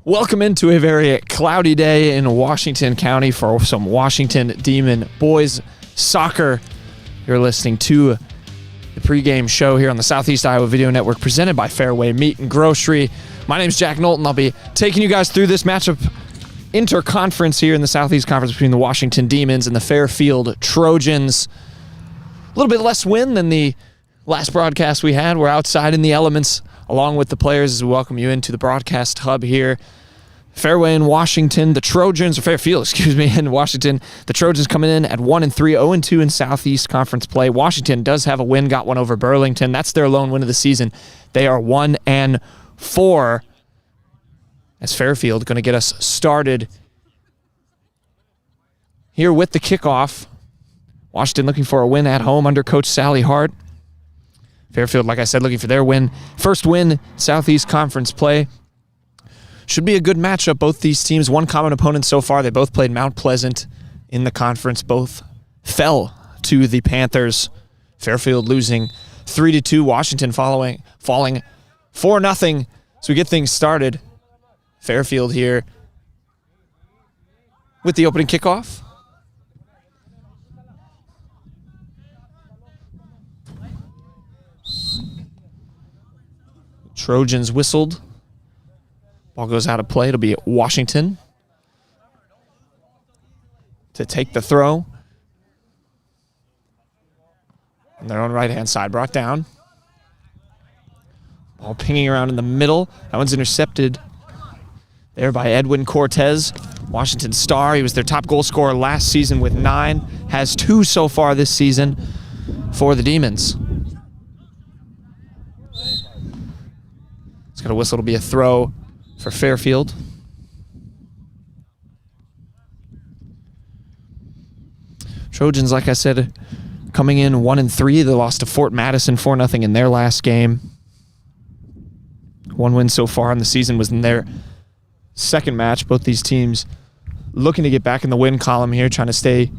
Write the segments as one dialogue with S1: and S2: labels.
S1: Welcome into a very cloudy day in Washington County for some Washington Demon boys soccer. You're listening to the pregame show here on the Southeast Iowa Video Network presented by Fairway Meat and Grocery. My name's Jack Knowlton. I'll be taking you guys through this matchup interconference here in the Southeast Conference between the Washington Demons and the Fairfield Trojans. A little bit less wind than the last broadcast we had. We're outside in the elements along with the players as we welcome you into the broadcast hub here. Fairway in Washington, the Trojans, or Fairfield, in Washington. The Trojans coming in at 1-3, 0-2 in Southeast Conference play. Washington does have a win, got one over Burlington. That's their lone win of the season. They are 1-4. As Fairfield going to get us started here with the kickoff. Washington looking for a win at home under Coach Sally Hart. Fairfield, like I said, looking for their win. First win, Southeast Conference play. Should be a good matchup. Both these teams, one common opponent so far. They both played Mount Pleasant in the conference. Both fell to the Panthers. Fairfield losing 3-2. Washington falling 4-0. So we get things started. Fairfield here with the opening kickoff. Trojans whistled. Ball goes out of play. It'll be Washington to take the throw. On their own right-hand side, brought down. Ball pinging around in the middle. That one's intercepted there by Edwin Cortez, Washington star. He was their top goal scorer last season with 9. Has 2 so far this season for the Demons. It's got a whistle. It'll be a throw for Fairfield. Trojans, like I said, coming in 1-3. They lost to Fort Madison 4-0 in their last game. One win so far in the season was in their second match. Both these teams looking to get back in the win column here, trying to stay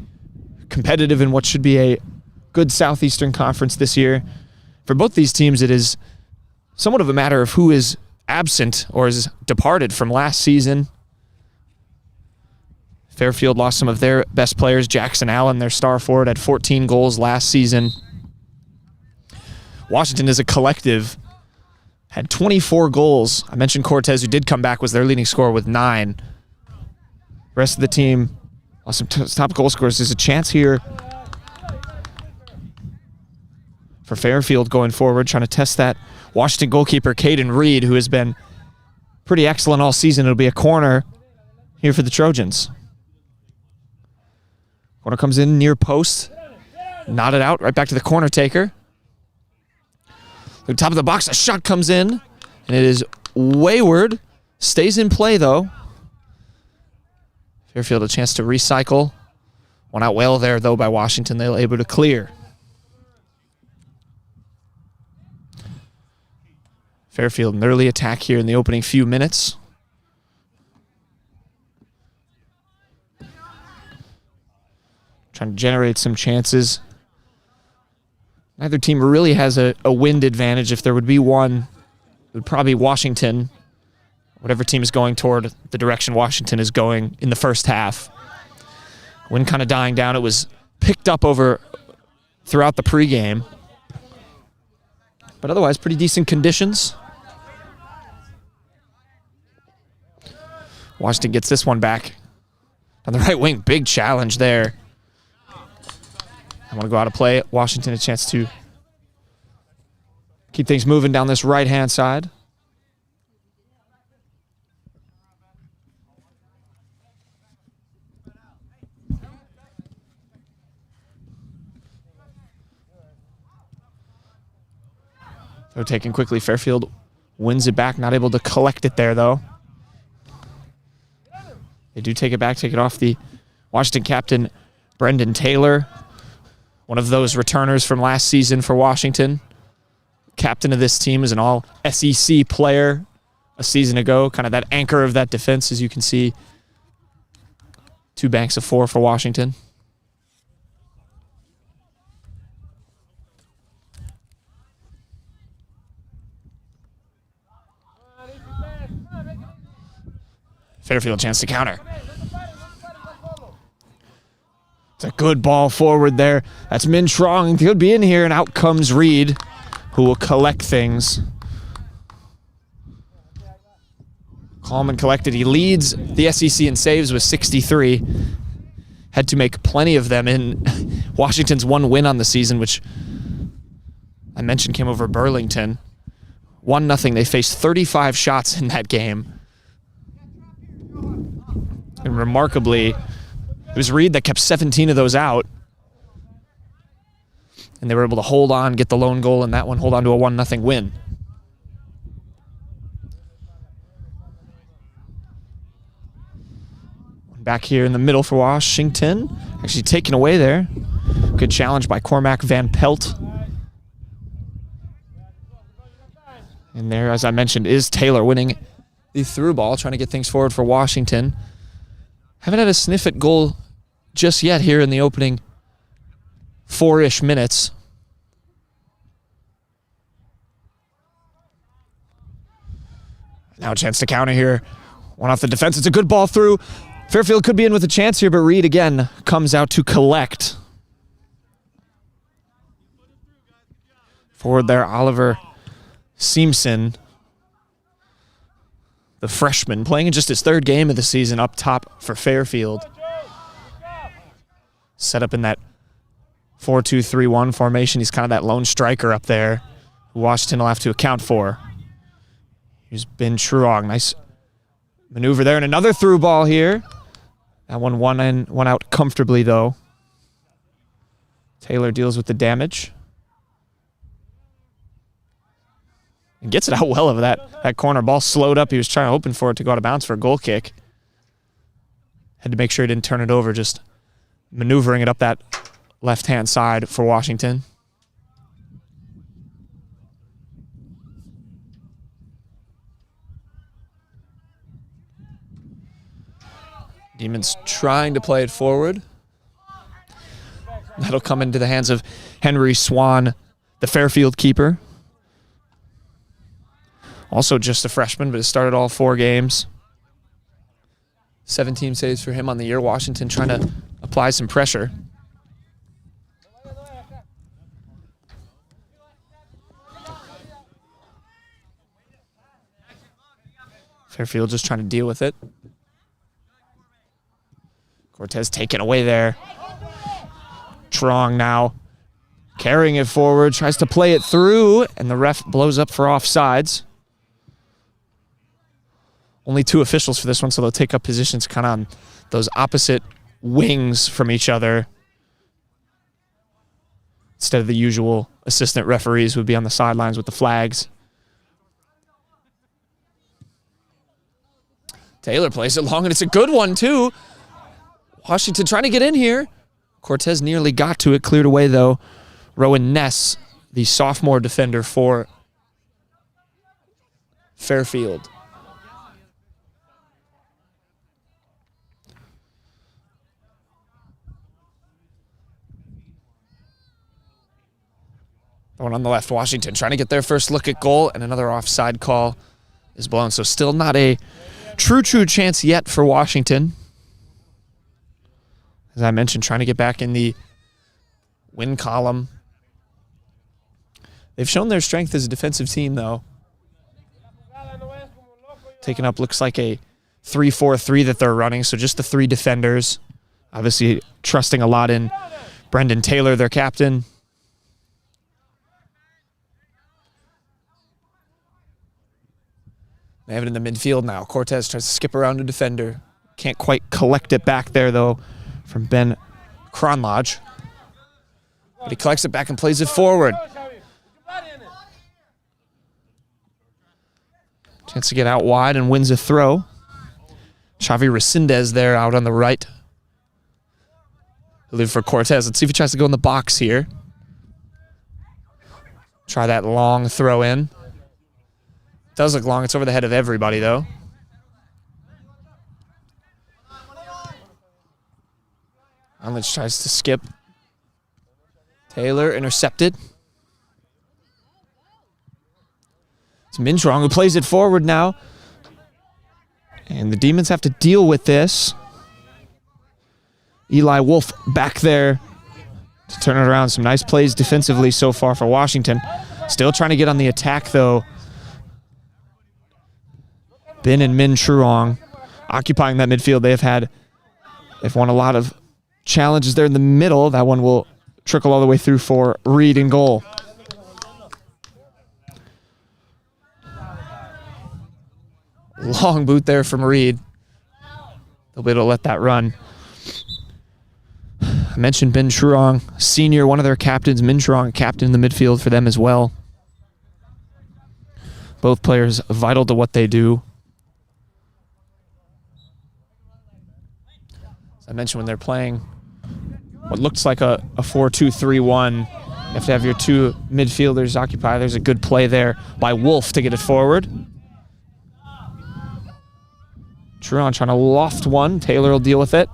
S1: competitive in what should be a good Southeastern Conference this year. For both these teams, it is somewhat of a matter of who is absent or is departed from last season. Fairfield lost some of their best players. Jackson Allen, their star forward, had 14 goals last season. Washington as a collective had 24 goals. I mentioned Cortez, who did come back, was their leading scorer with 9. The rest of the team lost some top goal scorers. There's a chance here for Fairfield going forward, trying to test that Washington goalkeeper, Caden Reed, who has been pretty excellent all season. It'll be a corner here for the Trojans. Corner comes in near post. Knotted out, right back to the corner taker. The top of the box, a shot comes in, and it is wayward. Stays in play, though. Fairfield a chance to recycle. One out well there, though, by Washington. They were able to clear. Fairfield, an early attack here in the opening few minutes. Trying to generate some chances. Neither team really has a wind advantage. If there would be one, it would probably be Washington. Whatever team is going toward the direction Washington is going in the first half. Wind kind of dying down. It was picked up over throughout the pregame. But otherwise, pretty decent conditions. Washington gets this one back on the right wing. Big challenge there. I want to go out of play. Washington a chance to keep things moving down this right-hand side. They're taken quickly. Fairfield wins it back. Not able to collect it there, though. They do take it back, take it off the Washington captain, Brendan Taylor. One of those returners from last season for Washington. Captain of this team is an all-SEC player a season ago. Kind of that anchor of that defense, as you can see. 2 banks of 4 for Washington. Fairfield chance to counter. It's a good ball forward there. That's Min Trong. Could be in here, and out comes Reed, who will collect things. Calm and collected. He leads the SEC in saves with 63. Had to make plenty of them in Washington's one win on the season, which I mentioned came over Burlington. 1-0. They faced 35 shots in that game. And remarkably, it was Reed that kept 17 of those out. And they were able to hold on, get the lone goal in that one, hold on to a 1-0 win. Back here in the middle for Washington. Actually taken away there. Good challenge by Cormac Van Pelt. And there, as I mentioned, is Taylor winning the through ball, trying to get things forward for Washington. Haven't had a sniff at goal just yet here in the opening 4-ish minutes. Now a chance to counter here. One off the defense. It's a good ball through. Fairfield could be in with a chance here, but Reed again comes out to collect. Forward there, Oliver Seamson, the freshman, playing in just his third game of the season up top for Fairfield. Set up in that 4-2-3-1 formation. He's kind of that lone striker up there who Washington will have to account for. Here's Ben Truong. Nice maneuver there, and another through ball here. That one in, one out comfortably, though. Taylor deals with the damage. And gets it out well over that corner. Ball slowed up. He was hoping for it to go out of bounds for a goal kick. Had to make sure he didn't turn it over, just maneuvering it up that left-hand side for Washington. Demons trying to play it forward. That'll come into the hands of Henry Swan, the Fairfield keeper. Also just a freshman, but has started all 4 games. 17 saves for him on the year. Washington trying to apply some pressure. Fairfield just trying to deal with it. Cortez taken away there. Trong now carrying it forward, tries to play it through, and the ref blows up for offsides. Only 2 officials for this one, so they'll take up positions kind of on those opposite wings from each other. Instead of the usual assistant referees who would be on the sidelines with the flags. Taylor plays it long, and it's a good one, too. Washington trying to get in here. Cortez nearly got to it, cleared away, though. Rowan Ness, the sophomore defender for Fairfield. The one on the left, Washington trying to get their first look at goal, and another offside call is blown. So still not a true chance yet for Washington. As I mentioned, trying to get back in the win column. They've shown their strength as a defensive team, though. Taking up looks like a 3-4-3 that they're running, so just the 3 defenders. Obviously trusting a lot in Brendan Taylor, their captain. They have it in the midfield now. Cortez tries to skip around a defender. Can't quite collect it back there, though, from Ben Kronlodge. But he collects it back and plays it forward. Chance to get out wide and wins a throw. Xavi Resendez there out on the right. Live for Cortez. Let's see if he tries to go in the box here. Try that long throw in. Does look long. It's over the head of everybody, though. Unlich tries to skip. Taylor intercepted. It's Mintrong who plays it forward now. And the Demons have to deal with this. Eli Wolf back there to turn it around. Some nice plays defensively so far for Washington. Still trying to get on the attack, though. Bin and Min Truong occupying that midfield. They've won a lot of challenges there in the middle. That one will trickle all the way through for Reed in goal. Long boot there from Reed. They'll be able to let that run. I mentioned Ben Truong, senior, one of their captains. Min Truong, captain in the midfield for them as well. Both players vital to what they do. As I mentioned, when they're playing what looks like a 4-2-3-1, you have to have your two midfielders occupy. There's a good play there by Wolf to get it forward. Truong trying to loft one. Taylor will deal with it.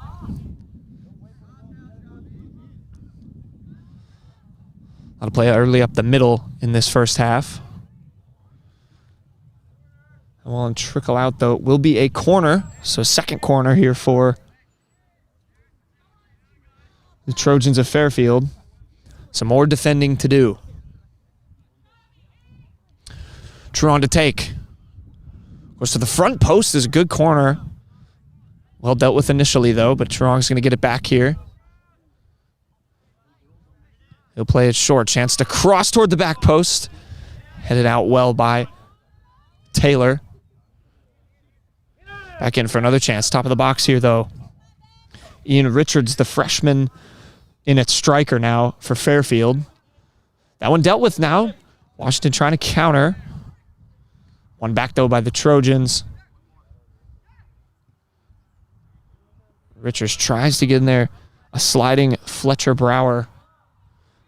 S1: A lot of play early up the middle in this first half. And will trickle out, though. It will be a corner. So second corner here for the Trojans of Fairfield. Some more defending to do. Truong to take. Goes to the front post. Is a good corner. Well dealt with initially, though, but Truong's going to get it back here. He'll play it short. Chance to cross toward the back post. Headed out well by Taylor. Back in for another chance. Top of the box here, though. Ian Richards, the freshman, in at striker now for Fairfield. That one dealt with now. Washington trying to counter. One back, though, by the Trojans. Richards tries to get in there. A sliding Fletcher Brower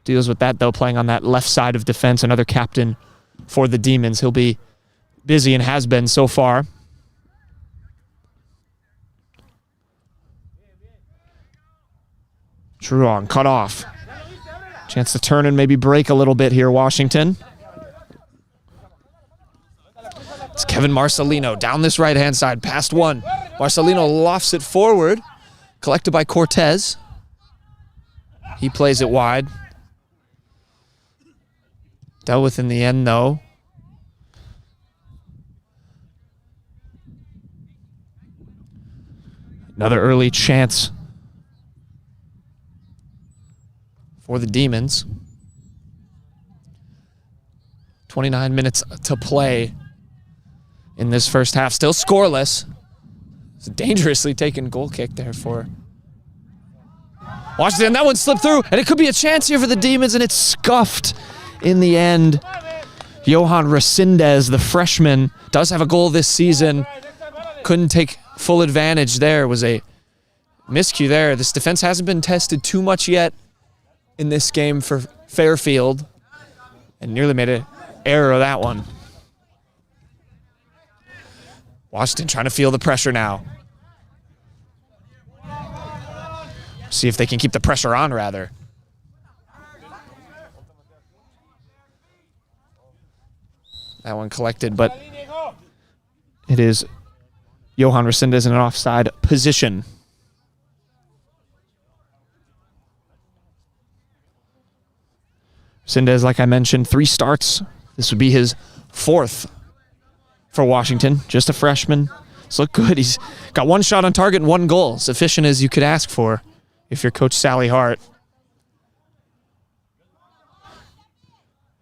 S1: deals with that, though, playing on that left side of defense. Another captain for the Demons. He'll be busy and has been so far. Truong cut off. Chance to turn and maybe break a little bit here, Washington. It's Kevin Marcelino down this right-hand side, past one. Marcelino lofts it forward, collected by Cortez. He plays it wide. Dealt with in the end, though. Another early chance for the Demons. 29 minutes to play in this first half. Still scoreless. It's a dangerously taken goal kick there for Washington. That one slipped through, and it could be a chance here for the Demons, and it's scuffed in the end. Johan Resendez, the freshman, does have a goal this season. Couldn't take full advantage there. It was a miscue there. This defense hasn't been tested too much yet in this game for Fairfield, and nearly made an error of that one. Washington trying to feel the pressure now. See if they can keep the pressure on, rather. That one collected, but it is Johan Resendez in an offside position. Resendez, like I mentioned, 3 starts. This would be his 4th for Washington. Just a freshman. He's looked good. He's got 1 shot on target and 1 goal. As efficient as you could ask for if you're Coach Sally Hart.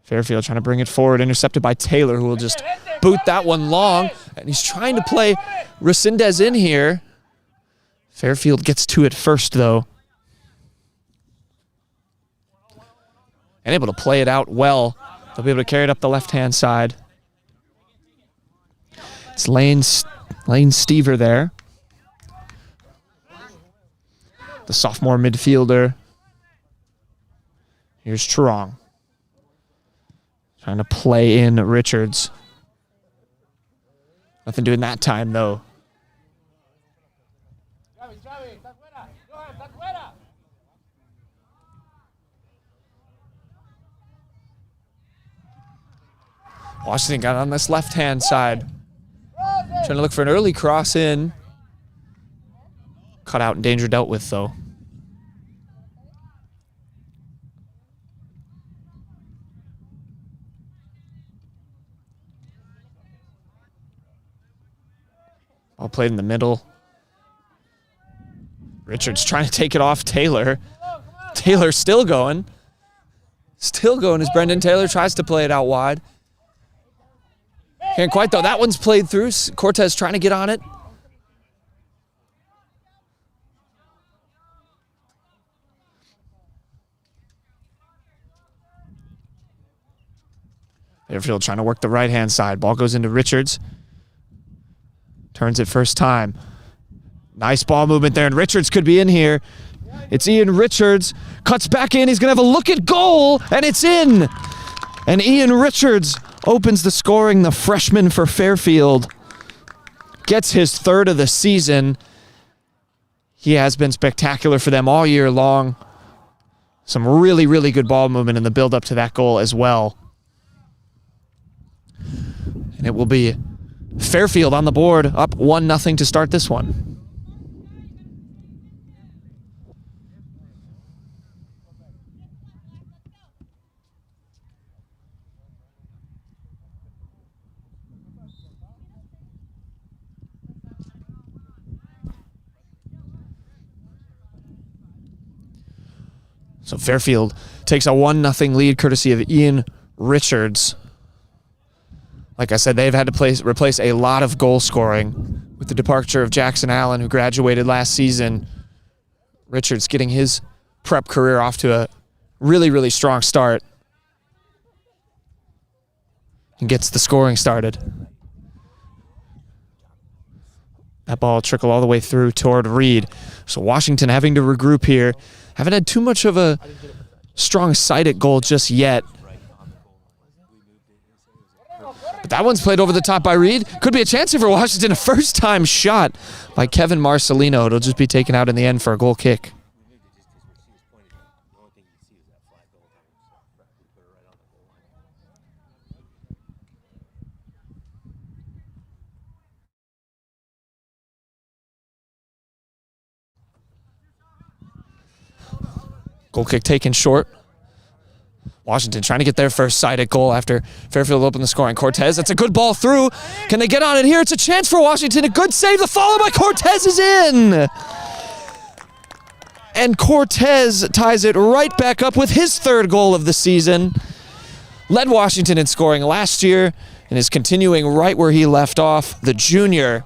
S1: Fairfield trying to bring it forward, intercepted by Taylor, who will just boot that one long. And he's trying to play Resendez in here. Fairfield gets to it first, though. And able to play it out well. They'll be able to carry it up the left-hand side. It's Lane Stever there. The sophomore midfielder. Here's Truong. Trying to play in Richards. Nothing doing that time, though. Washington got on this left-hand side. Trying to look for an early cross in. Cut out and danger dealt with, though. Ball played in the middle. Richards trying to take it off Taylor. Taylor still going. Still going as Brendan Taylor tries to play it out wide. Can't quite, though. That one's played through. Cortez trying to get on it. Fairfield trying to work the right-hand side. Ball goes into Richards. Turns it first time. Nice ball movement there, and Richards could be in here. It's Ian Richards. Cuts back in. He's going to have a look at goal, and it's in. And Ian Richards opens the scoring, the freshman for Fairfield. Gets his third of the season. He has been spectacular for them all year long. Some really, really good ball movement in the build-up to that goal as well. And it will be Fairfield on the board, up 1-0 to start this one. So Fairfield takes a 1-0 lead courtesy of Ian Richards. Like I said, they've had to replace a lot of goal scoring with the departure of Jackson Allen, who graduated last season. Richards getting his prep career off to a really, really strong start and gets the scoring started. That ball trickle all the way through toward Reed. So Washington having to regroup here. Haven't had too much of a strong sight at goal just yet. But that one's played over the top by Reed. Could be a chance here for Washington. A first-time shot by Kevin Marcelino. It'll just be taken out in the end for a goal kick. Goal kick taken short. Washington trying to get their first sight at goal after Fairfield opened the scoring. Cortez, that's a good ball through. Can they get on it here? It's a chance for Washington. A good save. The follow by Cortez is in. And Cortez ties it right back up with his third goal of the season. Led Washington in scoring last year and is continuing right where he left off. The junior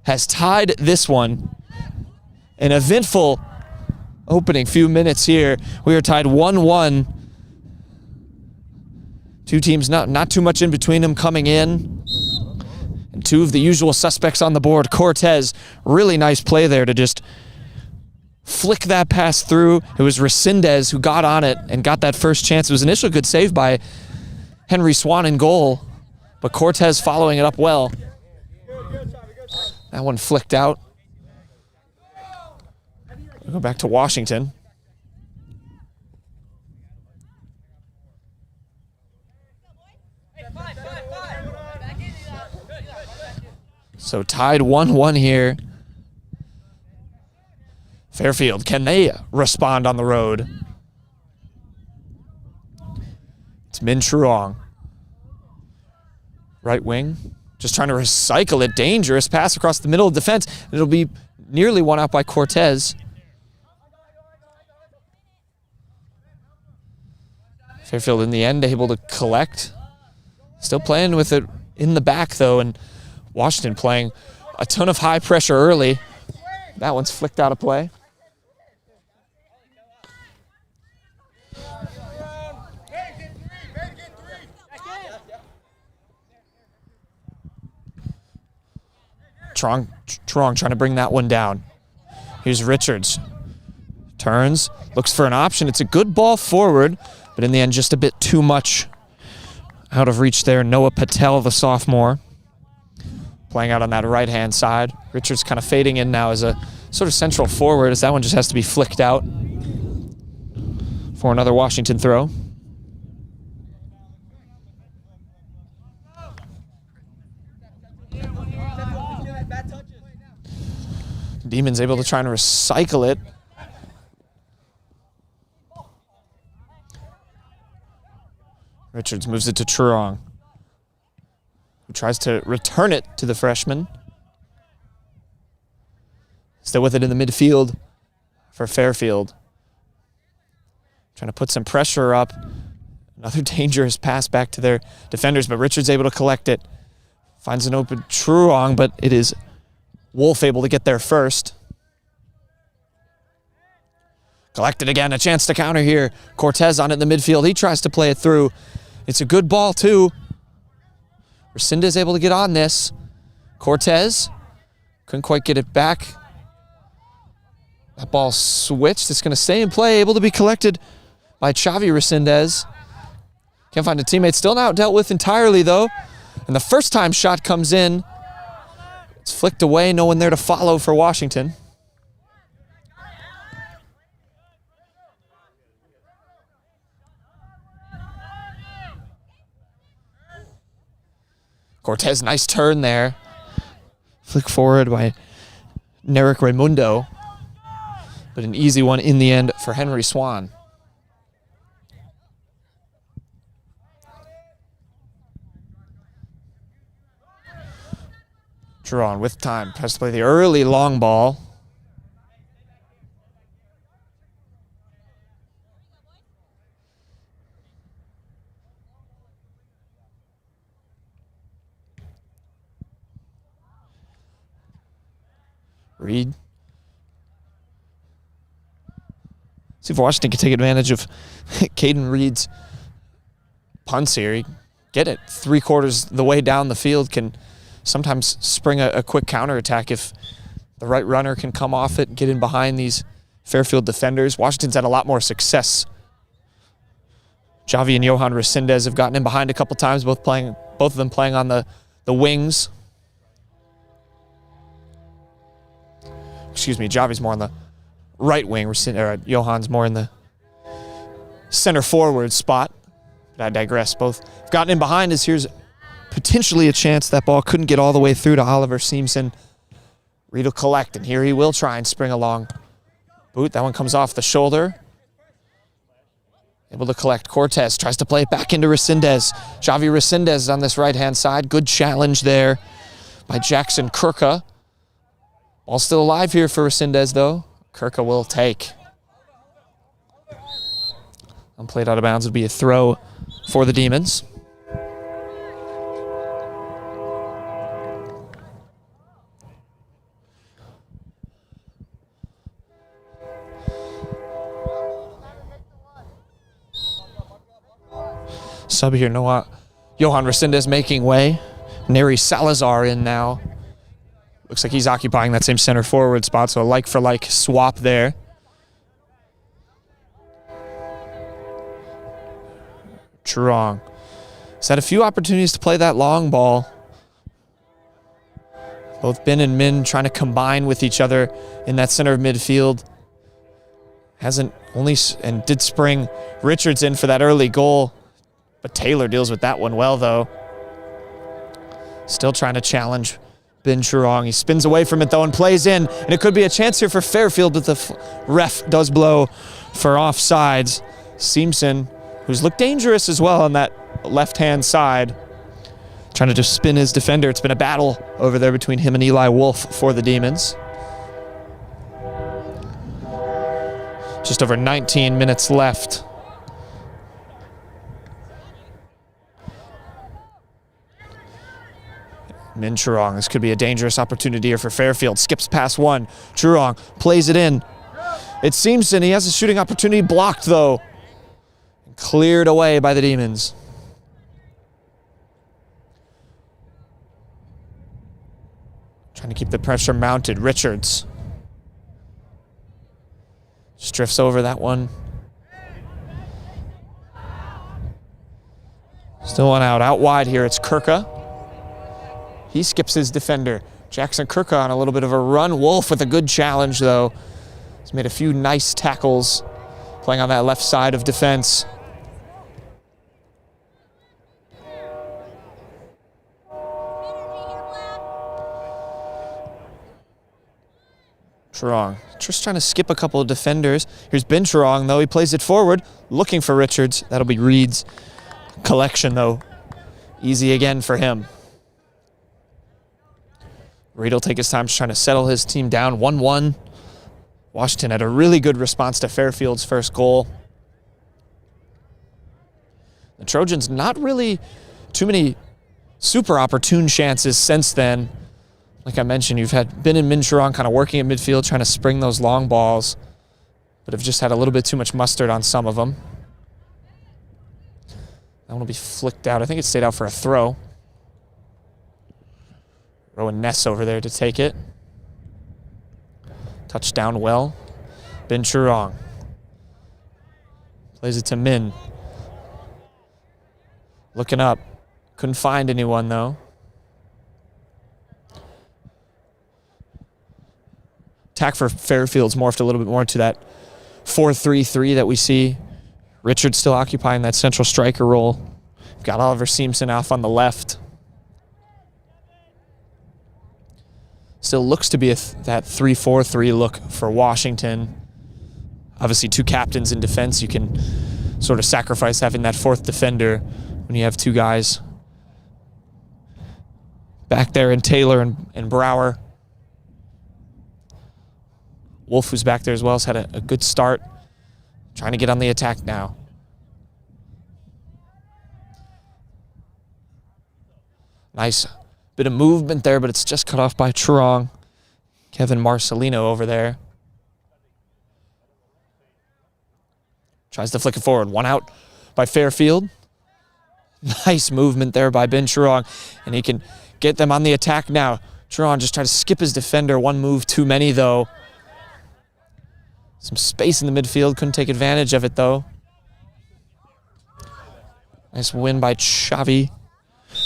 S1: has tied this one. An eventful opening few minutes here. We are tied 1-1. Two teams, not too much in between them coming in. And two of the usual suspects on the board. Cortez, really nice play there to just flick that pass through. It was Resendez who got on it and got that first chance. It was an initial good save by Henry Swan in goal, but Cortez following it up well. That one flicked out. We'll go back to Washington. So tied 1-1 here. Fairfield, can they respond on the road? It's Min Truong. Right wing, just trying to recycle it. Dangerous pass across the middle of defense. It'll be nearly won out by Cortez. Fairfield in the end able to collect. Still playing with it in the back though, and Washington playing a ton of high pressure early. That one's flicked out of play. Truong trying to bring that one down. Here's Richards. Turns, looks for an option. It's a good ball forward, but in the end, just a bit too much out of reach there. Noah Patel, the sophomore, playing out on that right-hand side. Richards kind of fading in now as a sort of central forward, as that one just has to be flicked out for another Washington throw. Demons able to try and recycle it. Richards moves it to Truong, who tries to return it to the freshman. Still with it in the midfield for Fairfield. Trying to put some pressure up. Another dangerous pass back to their defenders, but Richards able to collect it. Finds an open Truong, but it is Wolf able to get there first. Collected again, a chance to counter here. Cortez on it in the midfield. He tries to play it through. It's a good ball, too. Resendez able to get on this. Cortez couldn't quite get it back. That ball switched. It's going to stay in play, able to be collected by Xavi Resendez. Can't find a teammate. Still not dealt with entirely, though. And the first time shot comes in. It's flicked away. No one there to follow for Washington. Cortez, nice turn there. Flick forward by Neric Raimundo. But an easy one in the end for Henry Swan. Drawn with time. Tries to play the early long ball. Reed. See if Washington can take advantage of Caden Reed's punts here. He get it 3/4 the way down the field, can sometimes spring a quick counterattack if the right runner can come off it and get in behind these Fairfield defenders. Washington's had a lot more success. Xavi and Johan Resendez have gotten in behind a couple times, both of them playing on the wings. Excuse me, Javi's more on the right wing. Johan's more in the center forward spot. But I digress. Both have gotten in behind as here's potentially a chance. That ball couldn't get all the way through to Oliver Seamson. Reed will collect, and here he will try and spring along. Boot, that one comes off the shoulder. Able to collect. Cortez tries to play it back into Resendez. Xavi Resendez on this right-hand side. Good challenge there by Jackson Kirka. Ball still alive here for Resendez, though. Kirka will take. Unplayed out of bounds would be a throw for the Demons. Sub here, Noah. Johan Resendez making way. Neri Salazar in now. Looks like he's occupying that same center forward spot, so a like-for-like swap there. Truong. He's had a few opportunities to play that long ball. Both Bin and Min trying to combine with each other in that center of midfield. And did spring Richards in for that early goal. But Taylor deals with that one well, though. Still trying to challenge Ben Truong. He spins away from it, though, and plays in. And it could be a chance here for Fairfield, but the ref does blow for offsides. Seamson, who's looked dangerous as well on that left-hand side, trying to just spin his defender. It's been a battle over there between him and Eli Wolf for the Demons. Just over 19 minutes left. Min Truong, this could be a dangerous opportunity here for Fairfield. Skips past one. Truong plays it in. It seems he has a shooting opportunity blocked, though. Cleared away by the Demons. Trying to keep the pressure mounted. Richards. Just drifts over that one. Still one out. Out wide here, it's Kirka. He skips his defender. Jackson Kirka on a little bit of a run. Wolf with a good challenge, though. He's made a few nice tackles playing on that left side of defense. Truong just trying to skip a couple of defenders. Here's Ben Truong, though. He plays it forward, looking for Richards. That'll be Reed's collection, though. Easy again for him. Reed will take his time just trying to settle his team down. 1-1. Washington had a really good response to Fairfield's first goal. The Trojans not really too many super opportune chances since then. Like I mentioned, you've had Ben and Minchuron kind of working at midfield, trying to spring those long balls, but have just had a little bit too much mustard on some of them. That one will be flicked out. I think it stayed out for a throw. Rowan Ness over there to take it. Touchdown well. Ben Churong. Plays it to Min. Looking up. Couldn't find anyone, though. Attack for Fairfield's morphed a little bit more to that 4-3-3 that we see. Richards still occupying that central striker role. Got Oliver Seamson off on the left. Still looks to be that 3-4-3 look for Washington. Obviously, two captains in defense. You can sort of sacrifice having that fourth defender when you have two guys back there in Taylor and Brower. Wolf, who's back there as well, has had a good start. Trying to get on the attack now. Nice bit of movement there, but it's just cut off by Truong. Kevin Marcelino over there. Tries to flick it forward. One out by Fairfield. Nice movement there by Ben Truong, and he can get them on the attack now. Truong just tried to skip his defender. One move too many, though. Some space in the midfield. Couldn't take advantage of it, though. Nice win by Xavi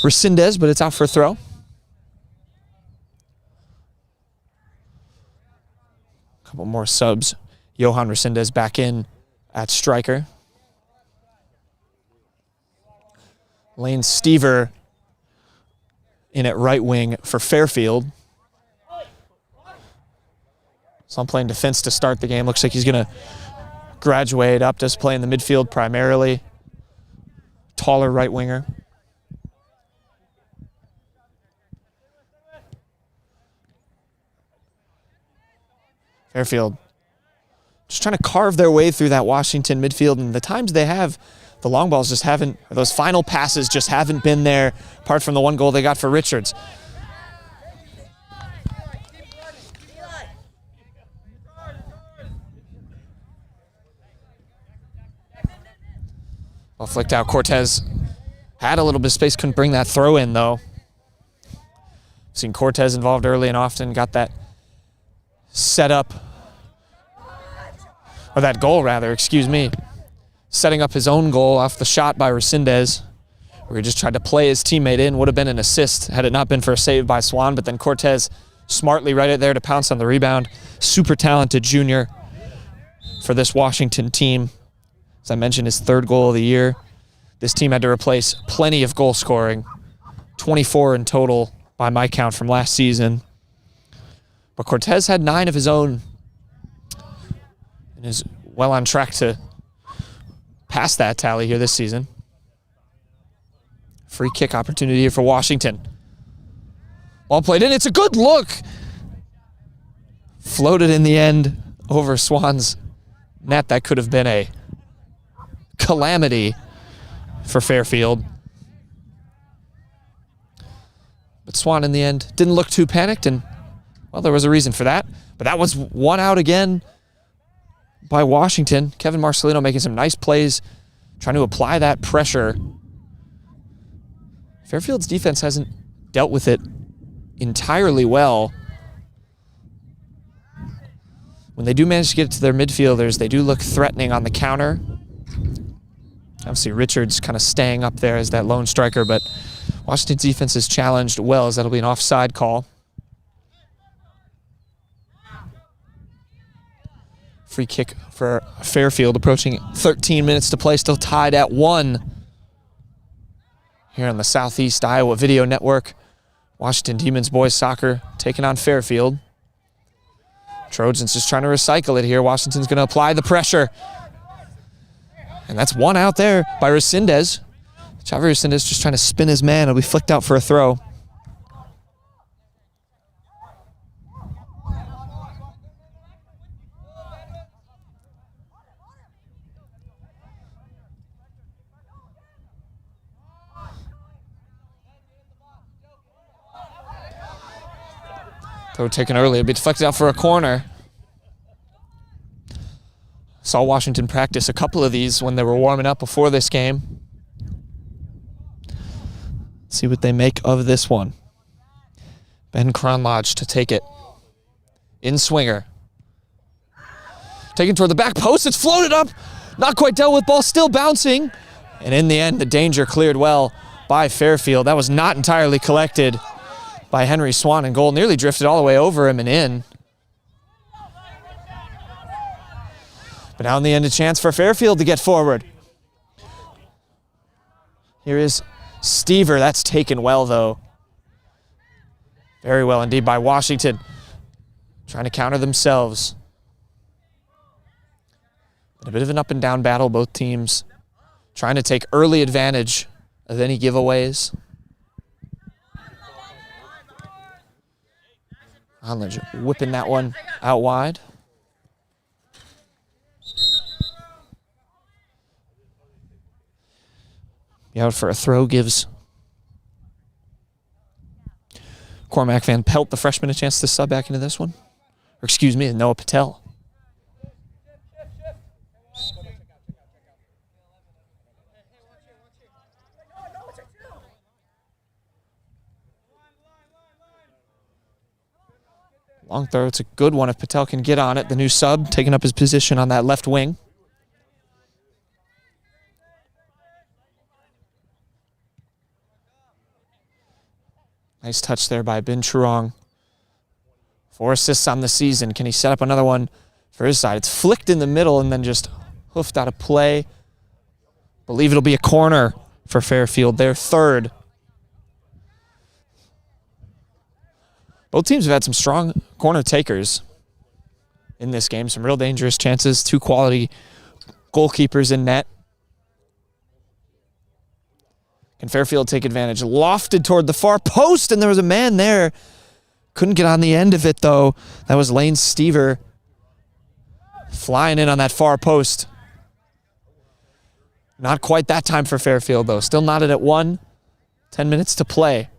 S1: Resendez, but it's out for a throw. Couple more subs. Johan Resendez back in at striker. Lane Stever in at right wing for Fairfield. So I'm playing defense to start the game. Looks like he's going to graduate up, just play in the midfield primarily. Taller right winger. Fairfield just trying to carve their way through that Washington midfield, and the times they have, the long balls just haven't, or those final passes just haven't been there, apart from the one goal they got for Richards. Well flicked out. Cortez had a little bit of space, couldn't bring that throw in, though. Seen Cortez involved early and often, got that set up, or that goal rather, excuse me. Setting up his own goal off the shot by Resendez, where he just tried to play his teammate in. Would have been an assist had it not been for a save by Swan, but then Cortez smartly right there to pounce on the rebound. Super talented junior for this Washington team. As I mentioned, his third goal of the year. This team had to replace plenty of goal scoring, 24 in total by my count from last season. But Cortez had 9 of his own and is well on track to pass that tally here this season. Free kick opportunity here for Washington. Ball played in. It's a good look. Floated in the end over Swan's net. That could have been a calamity for Fairfield. But Swan in the end didn't look too panicked, and well, there was a reason for that. But that was one out again by Washington. Kevin Marcelino making some nice plays, trying to apply that pressure. Fairfield's defense hasn't dealt with it entirely well. When they do manage to get it to their midfielders, they do look threatening on the counter. Obviously, Richards kind of staying up there as that lone striker, but Washington's defense is challenged well, as that'll be an offside call. Free kick for Fairfield, approaching 13 minutes to play, still tied at 1. Here on the Southeast Iowa Video Network, Washington Demons boys soccer taking on Fairfield. Trojans just trying to recycle it here. Washington's going to apply the pressure. And that's one out there by Resendez. Xavier Resendez just trying to spin his man. It'll be flicked out for a throw. Throw taken early. It'll be deflected out for a corner. Saw Washington practice a couple of these when they were warming up before this game. See what they make of this one. Ben Kronlodge to take it. In swinger. Taken toward the back post. It's floated up. Not quite dealt with. Ball still bouncing. And in the end, the danger cleared well by Fairfield. That was not entirely collected by Henry Swan in goal. Nearly drifted all the way over him and in. But now in the end, a chance for Fairfield to get forward. Here is Stever. That's taken well, though. Very well indeed by Washington. Trying to counter themselves. But a bit of an up and down battle, both teams trying to take early advantage of any giveaways. Conlage whipping that one out wide. Out for a throw gives Cormac Van Pelt, the freshman, a chance to sub back into this one. Or excuse me, Noah Patel. Long throw, it's a good one if Patel can get on it. The new sub taking up his position on that left wing. Nice touch there by Ben Churong. 4 assists on the season. Can he set up another one for his side? It's flicked in the middle and then just hoofed out of play. Believe it'll be a corner for Fairfield. Their third. Both teams have had some strong corner takers in this game. Some real dangerous chances. 2 quality goalkeepers in net. Can Fairfield take advantage? Lofted toward the far post, and there was a man there. Couldn't get on the end of it, though. That was Lane Stever flying in on that far post. Not quite that time for Fairfield, though. Still knotted at 1. 10 minutes to play.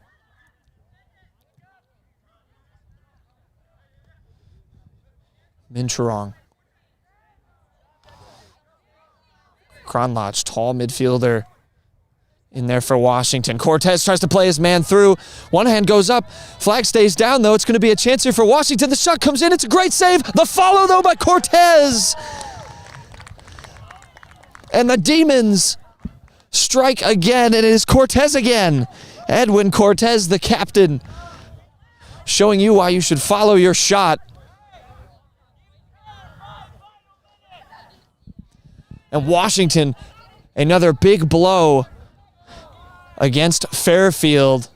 S1: Minchurong. Kronlodge, tall midfielder in there for Washington. Cortez tries to play his man through. One hand goes up. Flag stays down, though. It's going to be a chance here for Washington. The shot comes in. It's a great save. The follow, though, by Cortez. And the Demons strike again, and it is Cortez again. Edwin Cortez, the captain, showing you why you should follow your shot. And Washington, another big blow against Fairfield.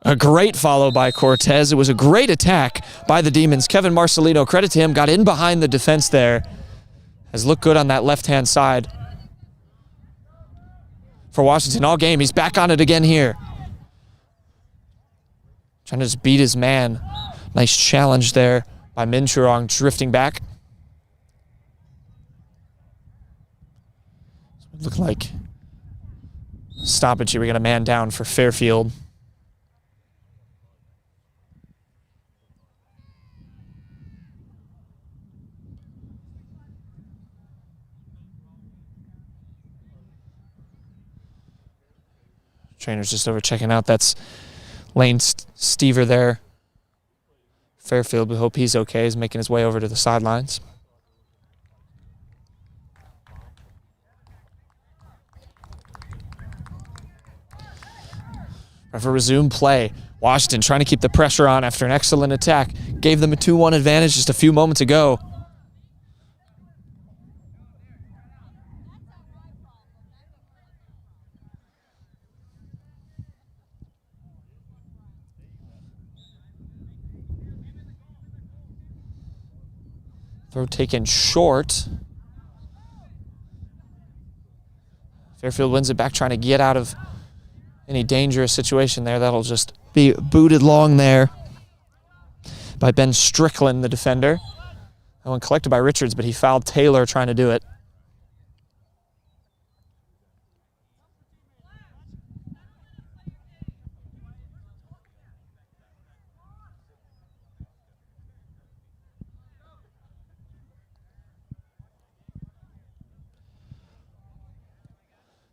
S1: A great follow by Cortez. It was a great attack by the Demons. Kevin Marcelino, credit to him, got in behind the defense there. Has looked good on that left-hand side for Washington all game. He's back on it again here. Trying to just beat his man. Nice challenge there by Minchurong, drifting back. Looked like stoppage here. We got a man down for Fairfield. Trainer's just over checking out. That's Lane Stever there. Fairfield, we hope he's okay. He's making his way over to the sidelines. For resume play. Washington trying to keep the pressure on after an excellent attack. Gave them a 2-1 advantage just a few moments ago. Throw taken short. Fairfield wins it back, trying to get out of any dangerous situation there. That'll just be booted long there by Ben Strickland, the defender. That one collected by Richards, but he fouled Taylor trying to do it.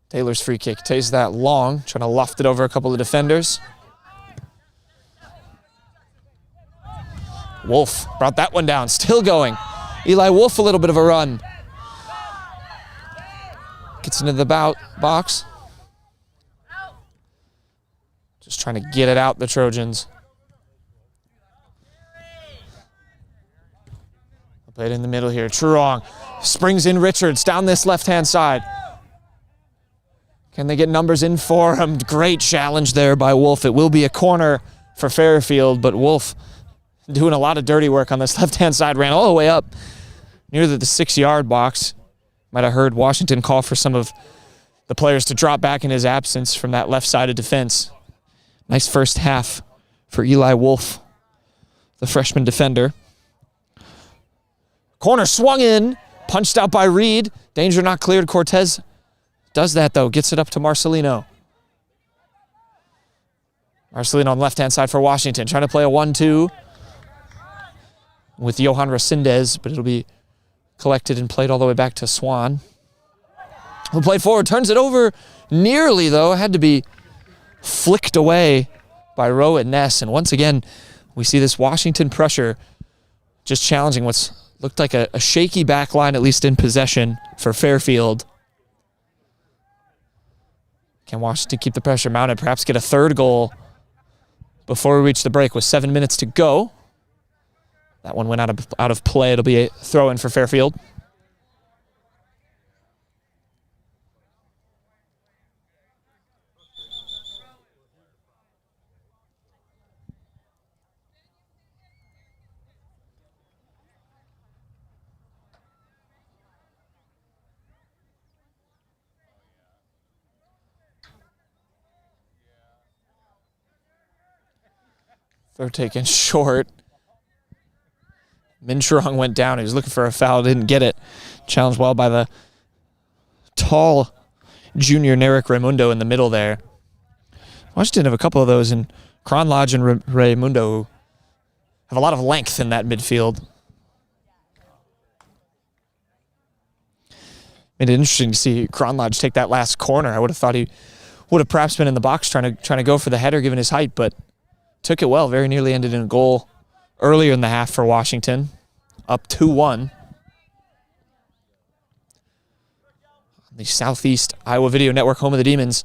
S1: Taylor's free kick takes that long, trying to loft it over a couple of defenders. Wolf brought that one down, still going. Eli Wolf, a little bit of a run. Gets into the box. Just trying to get it out, the Trojans. Play it in the middle here. Truong springs in Richards down this left-hand side. Can they get numbers in for him? Great challenge there by Wolf. It will be a corner for Fairfield, but Wolf doing a lot of dirty work on this left-hand side. Ran all the way up near the 6-yard box. Might have heard Washington call for some of the players to drop back in his absence from that left side of defense. Nice first half for Eli Wolf, the freshman defender. Corner swung in, punched out by Reed. Danger not cleared. Cortez does that, though. Gets it up to Marcelino. Marcelino on the left-hand side for Washington. Trying to play a 1-2 with Johan Resendez, but it'll be collected and played all the way back to Swan. Who played forward. Turns it over nearly, though. Had to be flicked away by Roe at Ness. And once again, we see this Washington pressure just challenging what's looked like a shaky back line, at least in possession, for Fairfield. Can Washington keep the pressure mounted, perhaps get a third goal before we reach the break with 7 minutes to go? That one went out of play. It'll be a throw-in for Fairfield. Throw taken short. Minchurong went down. He was looking for a foul, didn't get it. Challenged well by the tall junior Narek Raimundo in the middle there. Washington have a couple of those in Kronlodge and Raimundo, who have a lot of length in that midfield. Made it interesting to see Kronlodge take that last corner. I would have thought he would have perhaps been in the box trying to go for the header given his height, but took it well. Very nearly ended in a goal earlier in the half for Washington. Up 2-1. The Southeast Iowa Video Network, home of the Demons.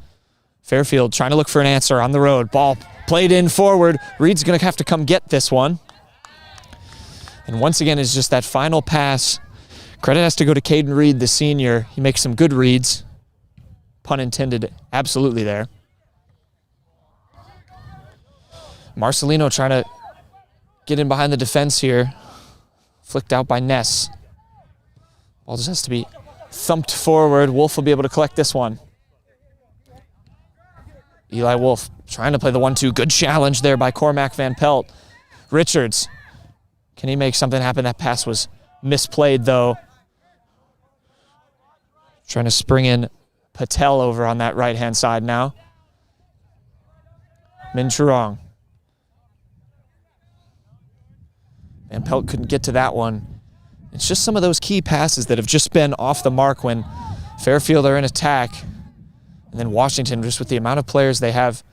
S1: Fairfield trying to look for an answer on the road. Ball played in forward. Reed's going to have to come get this one. And once again, it's just that final pass. Credit has to go to Caden Reed, the senior. He makes some good reads. Pun intended, absolutely there. Marcelino trying to get in behind the defense here. Flicked out by Ness. Ball just has to be thumped forward. Wolf will be able to collect this one. Eli Wolf trying to play the 1-2. Good challenge there by Cormac Van Pelt. Richards. Can he make something happen? That pass was misplayed, though. Trying to spring in Patel over on that right-hand side now. Minchurong. Van Pelt couldn't get to that one. It's just some of those key passes that have just been off the mark when Fairfield are in attack. And then Washington, just with the amount of players they have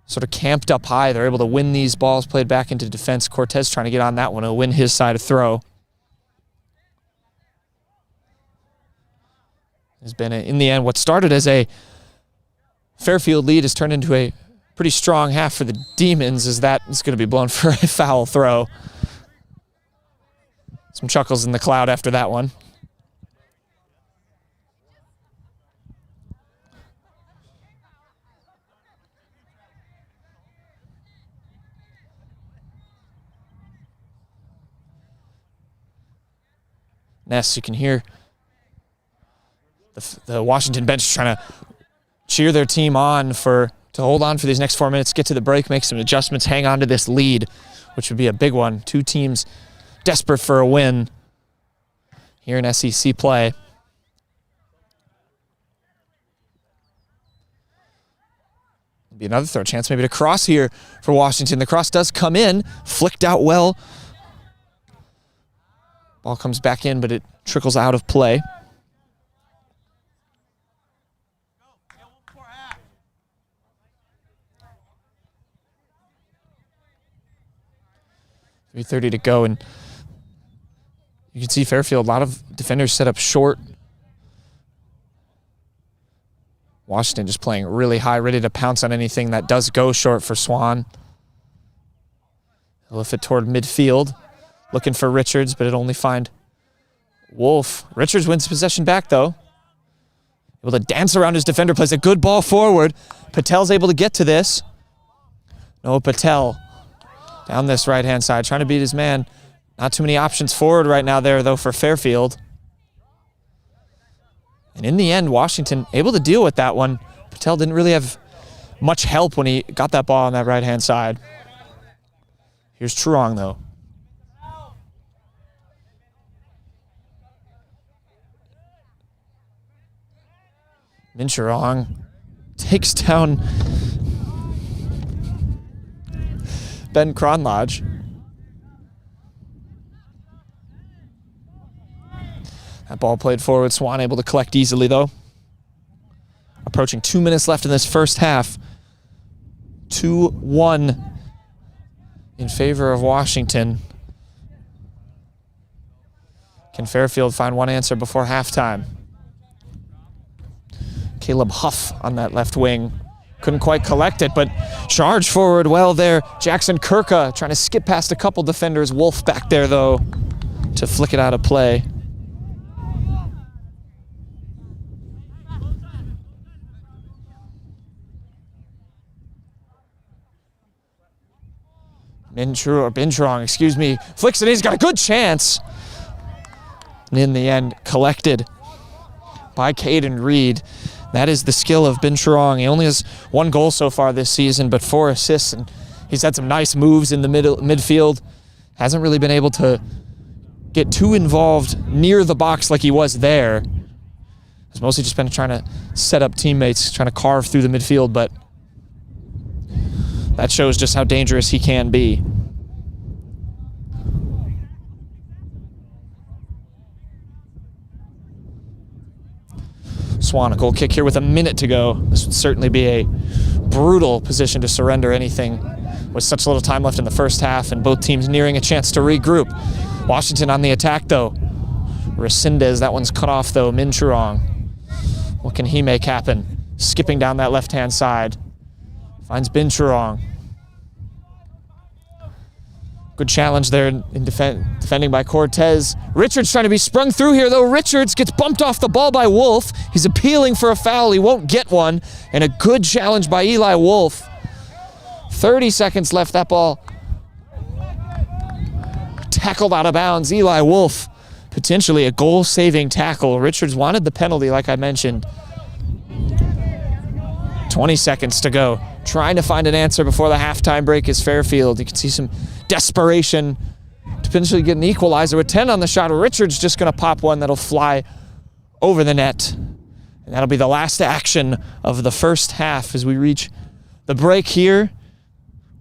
S1: sort of camped up high, they're able to win these balls played back into defense. Cortez trying to get on that one. He'll win his side of throw. Has been, in the end, what started as a Fairfield lead has turned into a pretty strong half for the Demons, as that is going to be blown for a foul throw. Some chuckles in the cloud after that one. Ness, you can hear the Washington bench trying to cheer their team on to hold on for these next 4 minutes, get to the break, make some adjustments, hang on to this lead, which would be a big one. Two teams desperate for a win here in SEC play. Be another throw chance maybe to cross here for Washington. The cross does come in, flicked out well. Ball comes back in, but it trickles out of play. .330 to go, and you can see Fairfield, a lot of defenders set up short. Washington just playing really high, ready to pounce on anything that does go short for Swan. He'll lift it toward midfield, looking for Richards, but it'll only find Wolf. Richards wins possession back, though. Able to dance around his defender, plays a good ball forward. Patel's able to get to this. Noah Patel down this right-hand side, trying to beat his man. Not too many options forward right now there, though, for Fairfield. And in the end, Washington able to deal with that one. Patel didn't really have much help when he got that ball on that right-hand side. Here's Truong, though. Minchurong takes down Ben Cronlodge. That ball played forward. Swan able to collect easily, though. Approaching 2 minutes left in this first half. 2-1 in favor of Washington. Can Fairfield find one answer before halftime? Caleb Huff on that left wing. Couldn't quite collect it, but charge forward well there. Jackson Kirka trying to skip past a couple defenders. Wolf back there, though, to flick it out of play. Binchurong, excuse me, flicks it in. He's got a good chance. And in the end, collected by Caden Reed. That is the skill of Binchurong. He only has 1 goal so far this season, but 4 assists, and he's had some nice moves in the midfield. Hasn't really been able to get too involved near the box like he was there. He's mostly just been trying to set up teammates, trying to carve through the midfield, but that shows just how dangerous he can be. Swan, a goal kick here with a minute to go. This would certainly be a brutal position to surrender anything with such little time left in the first half and both teams nearing a chance to regroup. Washington on the attack, though. Resendez, that one's cut off, though. Minchurong. What can he make happen? Skipping down that left-hand side. Finds Binchurong. Good challenge there in defending by Cortez. Richards trying to be sprung through here, though. Richards gets bumped off the ball by Wolf. He's appealing for a foul. He won't get one. And a good challenge by Eli Wolf. 30 seconds left. That ball tackled out of bounds. Eli Wolf, potentially a goal-saving tackle. Richards wanted the penalty, like I mentioned. 20 seconds to go. Trying to find an answer before the halftime break is Fairfield. You can see some desperation to potentially get an equalizer with 10 on the shot. Richards just going to pop one that'll fly over the net. And that'll be the last action of the first half as we reach the break here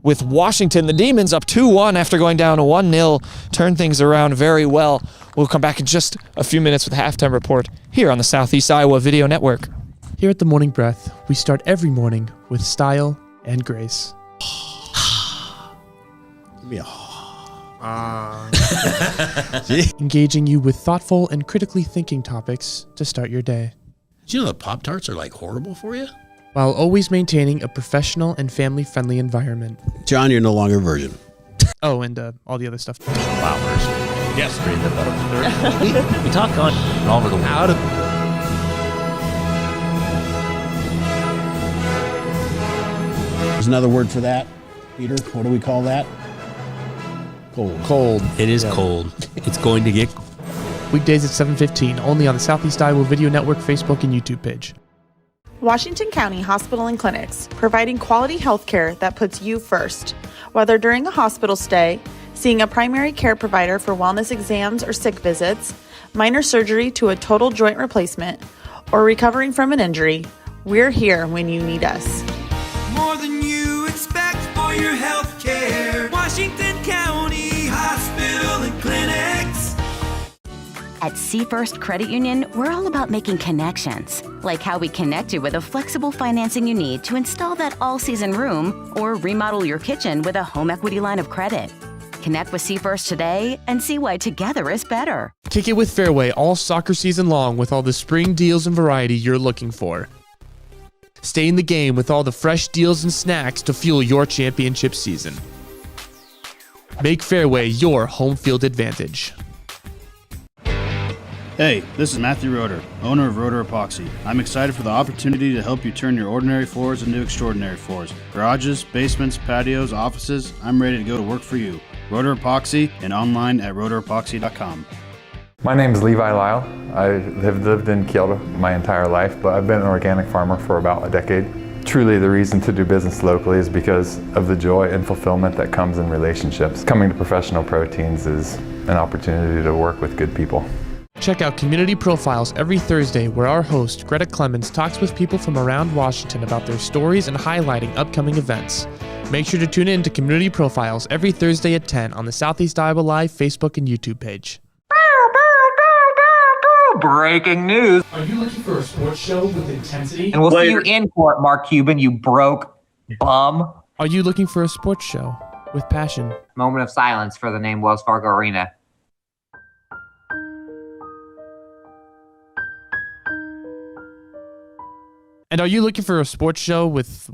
S1: with Washington. The Demons up 2-1 after going down 1-0. Turn things around very well. We'll come back in just a few minutes with the halftime report here on the Southeast Iowa Video Network.
S2: Here at the Morning Breath, we start every morning with style and grace. Engaging you with thoughtful and critically thinking topics to start your day.
S3: Did you know that Pop-Tarts are like horrible for you?
S2: While always maintaining a professional and family-friendly environment.
S3: John, you're no longer a virgin.
S2: Oh, and all the other stuff.
S4: Flowers. Yes. We talk on all over the world.
S3: There's another word for that, Peter. What do we call that? Cold.
S4: It is cold. It's going to get
S2: weekdays at 7:15, only on the Southeast Iowa Video Network Facebook and YouTube page.
S5: Washington County Hospital and Clinics, providing quality health care that puts you first. Whether during a hospital stay, seeing a primary care provider for wellness exams or sick visits, minor surgery to a total joint replacement, or recovering from an injury, we're here when you need us.
S6: More than you expect for your health care. Washington County Hospital and Clinics.
S7: At Seafirst Credit Union, we're all about making connections, like how we connect you with a flexible financing you need to install that all-season room or remodel your kitchen with a home equity line of credit. Connect with Seafirst today and see why together is better.
S2: Kick it with Fairway all soccer season long with all the spring deals and variety you're looking for. Stay in the game with all the fresh deals and snacks to fuel your championship season. Make Fairway your home field advantage.
S3: Hey, this is Matthew Roeder, owner of Roeder Epoxy. I'm excited for the opportunity to help you turn your ordinary floors into extraordinary floors. Garages, basements, patios, offices, I'm ready to go to work for you. Roeder Epoxy and online at roederepoxy.com.
S8: My name is Levi Lyle. I have lived in Kyoto my entire life, but I've been an organic farmer for about a decade. Truly, the reason to do business locally is because of the joy and fulfillment that comes in relationships. Coming to Professional Proteins is an opportunity to work with good people.
S2: Check out Community Profiles every Thursday, where our host, Greta Clemens, talks with people from around Washington about their stories and highlighting upcoming events. Make sure to tune in to Community Profiles every Thursday at 10 on the Southeast Iowa Live Facebook and YouTube page.
S9: Breaking news.
S2: Are you looking for a sports show with intensity?
S9: And we'll see you in court, Mark Cuban, you broke bum.
S2: Are you looking for a sports show with passion?
S9: Moment of silence for the name Wells Fargo Arena.
S2: And are you looking for a sports show with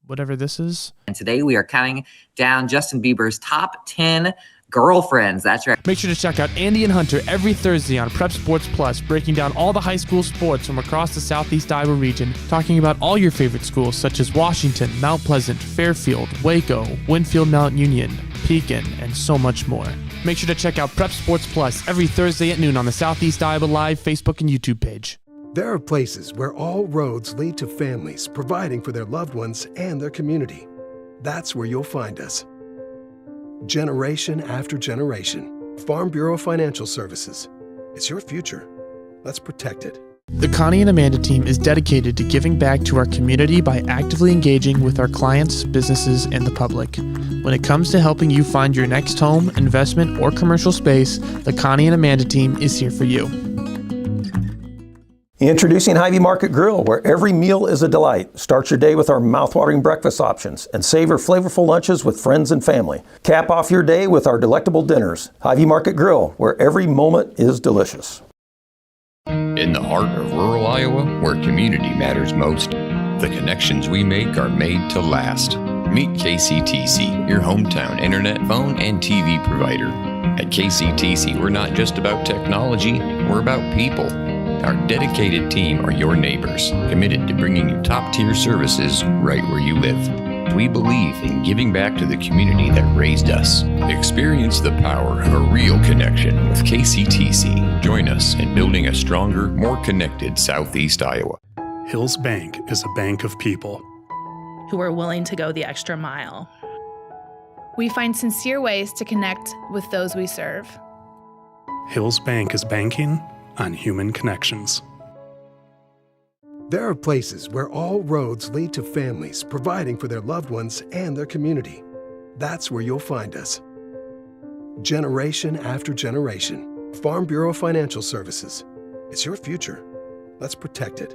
S2: whatever this is?
S9: And today we are counting down Justin Bieber's top 10 girlfriends. That's right.
S2: Make sure to check out Andy and Hunter every Thursday on Prep Sports Plus, breaking down all the high school sports from across the Southeast Iowa region, talking about all your favorite schools such as Washington, Mount Pleasant, Fairfield, Waco, Winfield Mount Union, Pekin, and so much more. Make sure to check out Prep Sports Plus every Thursday at noon on the Southeast Iowa Live Facebook and YouTube page.
S10: There are places where all roads lead to families providing for their loved ones and their community. That's where you'll find us. Generation after generation. Farm Bureau Financial Services. It's your future. Let's protect it.
S2: The Connie and Amanda team is dedicated to giving back to our community by actively engaging with our clients, businesses, and the public. When it comes to helping you find your next home, investment, or commercial space, the Connie and Amanda team is here for you.
S11: Introducing Hy-Vee Market Grill, where every meal is a delight. Start your day with our mouthwatering breakfast options and savor flavorful lunches with friends and family. Cap off your day with our delectable dinners. Hy-Vee Market Grill, where every moment is delicious.
S12: In the heart of rural Iowa, where community matters most, the connections we make are made to last. Meet KCTC, your hometown internet, phone, and TV provider. At KCTC, we're not just about technology, we're about people. Our dedicated team are your neighbors, committed to bringing you top-tier services right where you live. We believe in giving back to the community that raised us. Experience the power of a real connection with KCTC. Join us in building a stronger, more connected Southeast Iowa.
S13: Hills Bank is a bank of people
S14: who are willing to go the extra mile.
S15: We find sincere ways to connect with those we serve.
S13: Hills Bank is banking on human connections.
S10: There are places where all roads lead to families providing for their loved ones and their community. That's where you'll find us. Generation after generation. Farm Bureau Financial Services. It's your future. Let's protect it.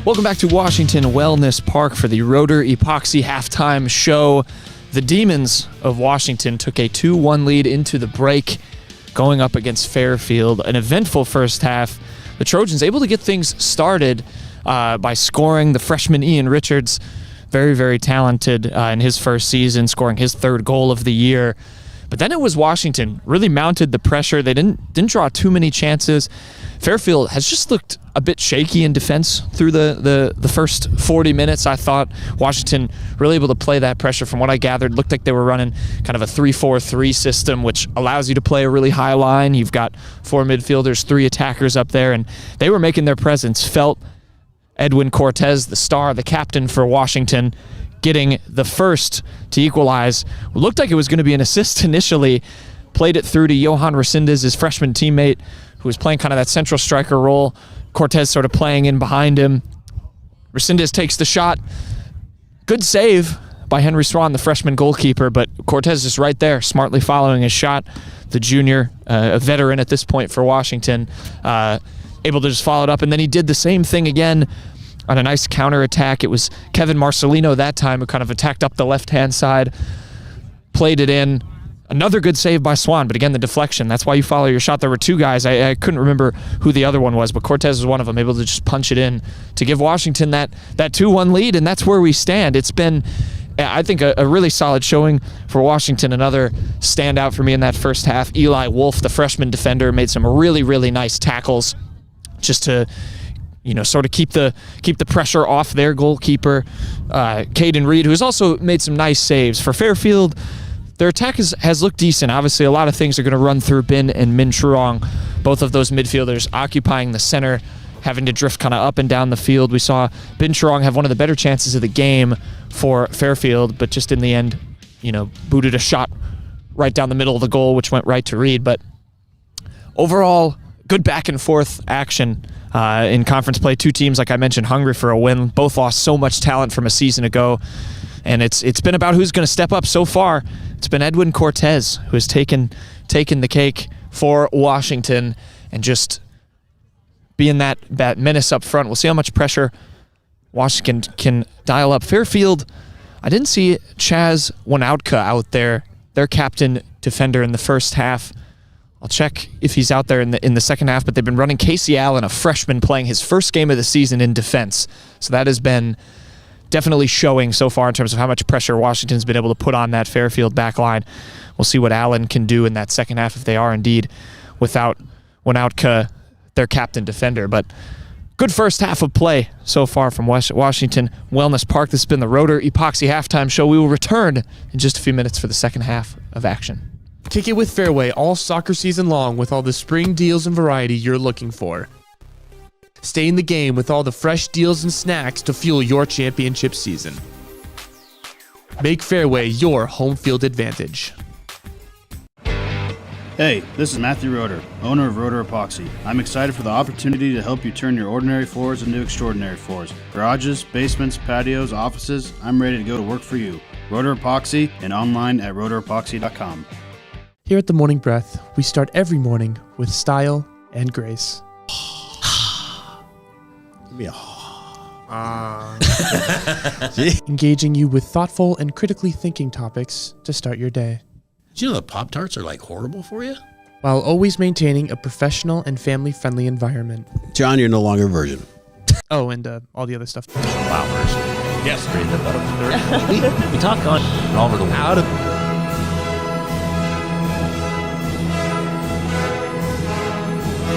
S1: Welcome back to Washington Wellness Park for the Roeder Epoxy halftime show. The Demons of Washington took a 2-1 lead into the break. going up against Fairfield. An eventful first half. The Trojans able to get things started by scoring. The freshman Ian Richards, very, very talented in his first season, scoring his third goal of the year. But then it was Washington really mounted the pressure. They didn't draw too many chances. Fairfield has just looked a bit shaky in defense through the first 40 minutes. I thought Washington really able to play that pressure. From what I gathered, looked like they were running kind of a 3-4-3 system, which allows you to play a really high line. You've got 4 midfielders, 3 attackers up there, and they were making their presence felt. Edwin Cortez, the star, the captain for Washington, getting the first to equalize. It looked like it was going to be an assist initially. Played it through to Johan Resendez, his freshman teammate, who was playing kind of that central striker role. Cortez sort of playing in behind him. Resendez takes the shot. Good save by Henry Swan, the freshman goalkeeper, but Cortez is right there, smartly following his shot. The junior, a veteran at this point for Washington, able to just follow it up. And then he did the same thing again on a nice counterattack. It was Kevin Marcelino that time who kind of attacked up the left-hand side, played it in. Another good save by Swan, but again, the deflection. That's why you follow your shot. There were 2 guys. I couldn't remember who the other one was, but Cortez was one of them, able to just punch it in to give Washington that 2-1 lead, and that's where we stand. It's been, I think, a really solid showing for Washington. Another standout for me in that first half. Eli Wolf, the freshman defender, made some really, really nice tackles just to sort of keep the pressure off their goalkeeper. Caden Reed, who's also made some nice saves. For Fairfield, their attack has looked decent. Obviously, a lot of things are going to run through Bin and Min Truong, both of those midfielders occupying the center, having to drift kind of up and down the field. We saw Bin Truong have one of the better chances of the game for Fairfield, but just in the end, booted a shot right down the middle of the goal, which went right to Reed. But overall, good back and forth action. In conference play, 2 teams, like I mentioned, hungry for a win. Both lost so much talent from a season ago, and it's been about who's going to step up so far. It's been Edwin Cortez who has taken the cake for Washington and just being that menace up front. We'll see how much pressure Washington can dial up. Fairfield, I didn't see Chaz Wanautka out there, their captain defender in the first half. I'll check if he's out there in the second half, but they've been running Casey Allen, a freshman, playing his first game of the season in defense. So that has been definitely showing so far in terms of how much pressure Washington's been able to put on that Fairfield back line. We'll see what Allen can do in that second half if they are indeed without Wanautka, their captain defender. But good first half of play so far from Washington Wellness Park. This has been the Rotor Epoxy Halftime Show. We will return in just a few minutes for the second half of action.
S2: Kick it with Fairway all soccer season long with all the spring deals and variety you're looking for. Stay in the game with all the fresh deals and snacks to fuel your championship season. Make Fairway your home field advantage.
S3: Hey, this is Matthew Roeder, owner of Roeder Epoxy. I'm excited for the opportunity to help you turn your ordinary floors into extraordinary floors. Garages, basements, patios, offices, I'm ready to go to work for you. Roeder Epoxy and online at roederepoxy.com.
S2: Here at The Morning Breath, we start every morning with style and grace. Engaging you with thoughtful and critically thinking topics to start your day.
S4: Did you know that Pop-Tarts are like horrible for you?
S2: While always maintaining a professional and family-friendly environment.
S16: John, you're no longer a virgin.
S2: Oh, and all the other stuff.
S4: Flowers. Yes, read the bottom. We talk on all over the world.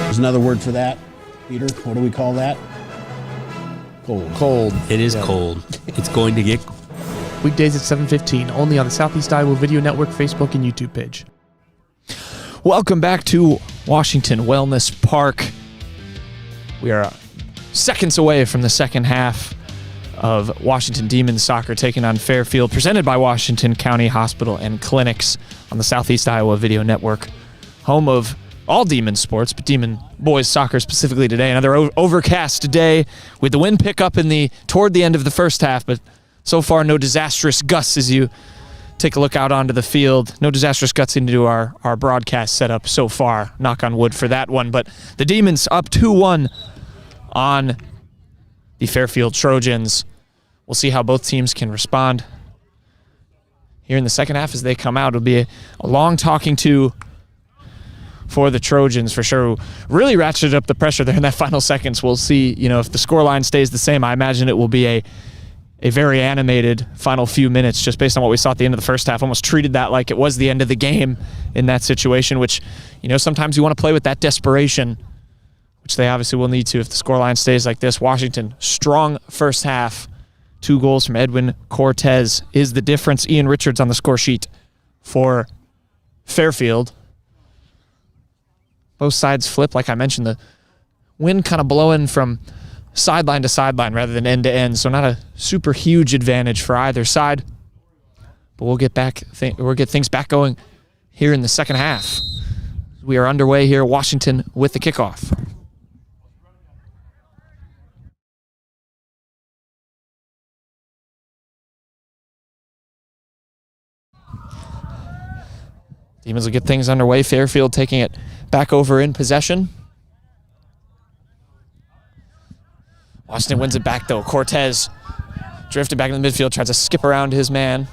S16: There's another word for that, Peter. What do we call that?
S2: Cold.
S4: It is cold. It's going to get
S2: Weekdays at 7:15, only on the Southeast Iowa Video Network Facebook and YouTube page.
S1: Welcome back to Washington Wellness Park. We are seconds away from the second half of Washington Demons soccer taking on Fairfield, presented by Washington County Hospital and Clinics on the Southeast Iowa Video Network, home of all Demon sports, but Demon boys soccer specifically today. Another overcast day with the wind pickup toward the end of the first half, but so far no disastrous gusts as you take a look out onto the field. No disastrous gusts into our broadcast setup so far. Knock on wood for that one. But the Demons up 2-1 on the Fairfield Trojans. We'll see how both teams can respond here in the second half as they come out. It'll be a long talking to for the Trojans for sure. Really ratcheted up the pressure there in that final seconds. We'll see, if the scoreline stays the same. I imagine it will be a very animated final few minutes just based on what we saw at the end of the first half. Almost treated that like it was the end of the game in that situation, which, sometimes you want to play with that desperation, which they obviously will need to if the scoreline stays like this. Washington, strong first half. 2 goals from Edwin Cortez is the difference. Ian Richards on the score sheet for Fairfield. Both sides flip, like I mentioned, the wind kind of blowing from sideline to sideline rather than end to end, so not a super huge advantage for either side. But we'll get things back going here in the second half. We are underway here, Washington with the kickoff. Demons will get things underway. Fairfield taking it back over in possession. Washington wins it back, though. Cortez drifted back in the midfield, tries to skip around his man.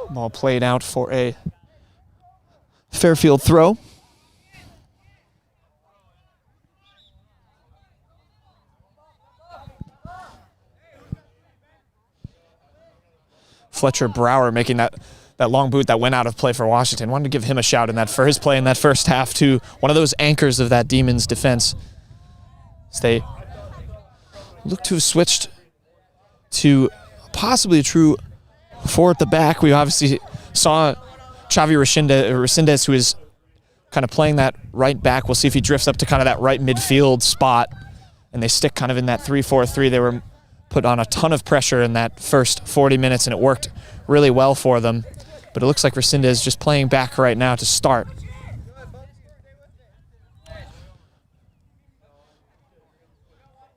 S1: Ball played out for a Fairfield throw. Fletcher Brower making that long boot that went out of play for Washington. Wanted to give him a shout for his play in that first half too. One of those anchors of that Demons defense. As they look to have switched to possibly a true 4 at the back. We obviously saw Xavi Resendez, who is kind of playing that right back. We'll see if he drifts up to kind of that right midfield spot, and they stick kind of in that 3-4-3. They were put on a ton of pressure in that first 40 minutes, and it worked really well for them. But it looks like Resendez is just playing back right now to start.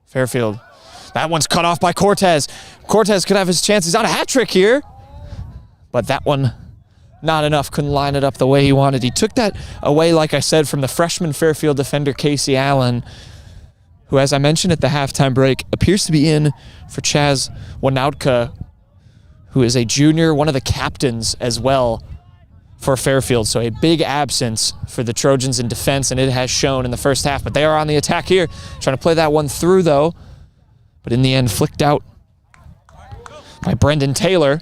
S1: Fairfield. That one's cut off by Cortez. Cortez could have his chances on a hat trick here. But that one, not enough. Couldn't line it up the way he wanted. He took that away, like I said, from the freshman Fairfield defender, Casey Allen, who, as I mentioned at the halftime break, appears to be in for Chaz Wanautka, who is a junior, one of the captains as well for Fairfield. So a big absence for the Trojans in defense, and it has shown in the first half. But they are on the attack here, trying to play that one through, though. But in the end, flicked out by Brendan Taylor.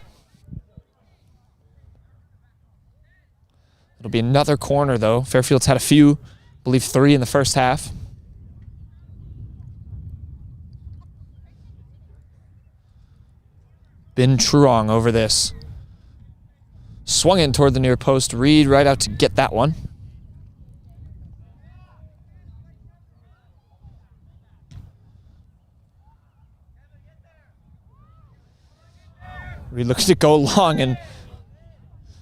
S1: It'll be another corner, though. Fairfield's had a few, I believe 3 in the first half. Ben Truong over this. Swung in toward the near post. Reed right out to get that one. Reed looks to go long, and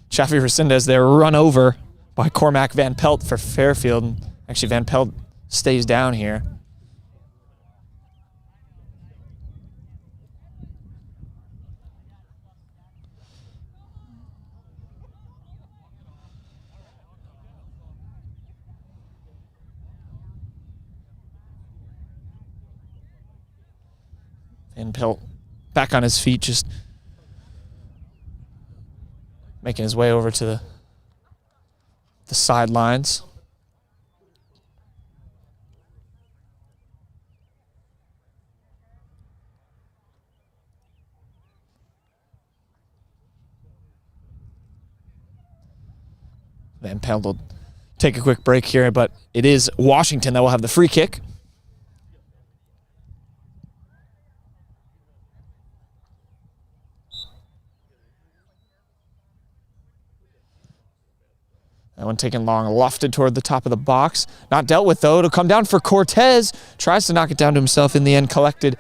S1: Xavi Resendez there run over by Cormac Van Pelt for Fairfield. Actually, Van Pelt stays down here. Van Pelt back on his feet, just making his way over to the sidelines. Van Pelt will take a quick break here, but it is Washington that will have the free kick. That one taken long, lofted toward the top of the box. Not dealt with, though. It'll come down for Cortez. Tries to knock it down to himself. In the end, collected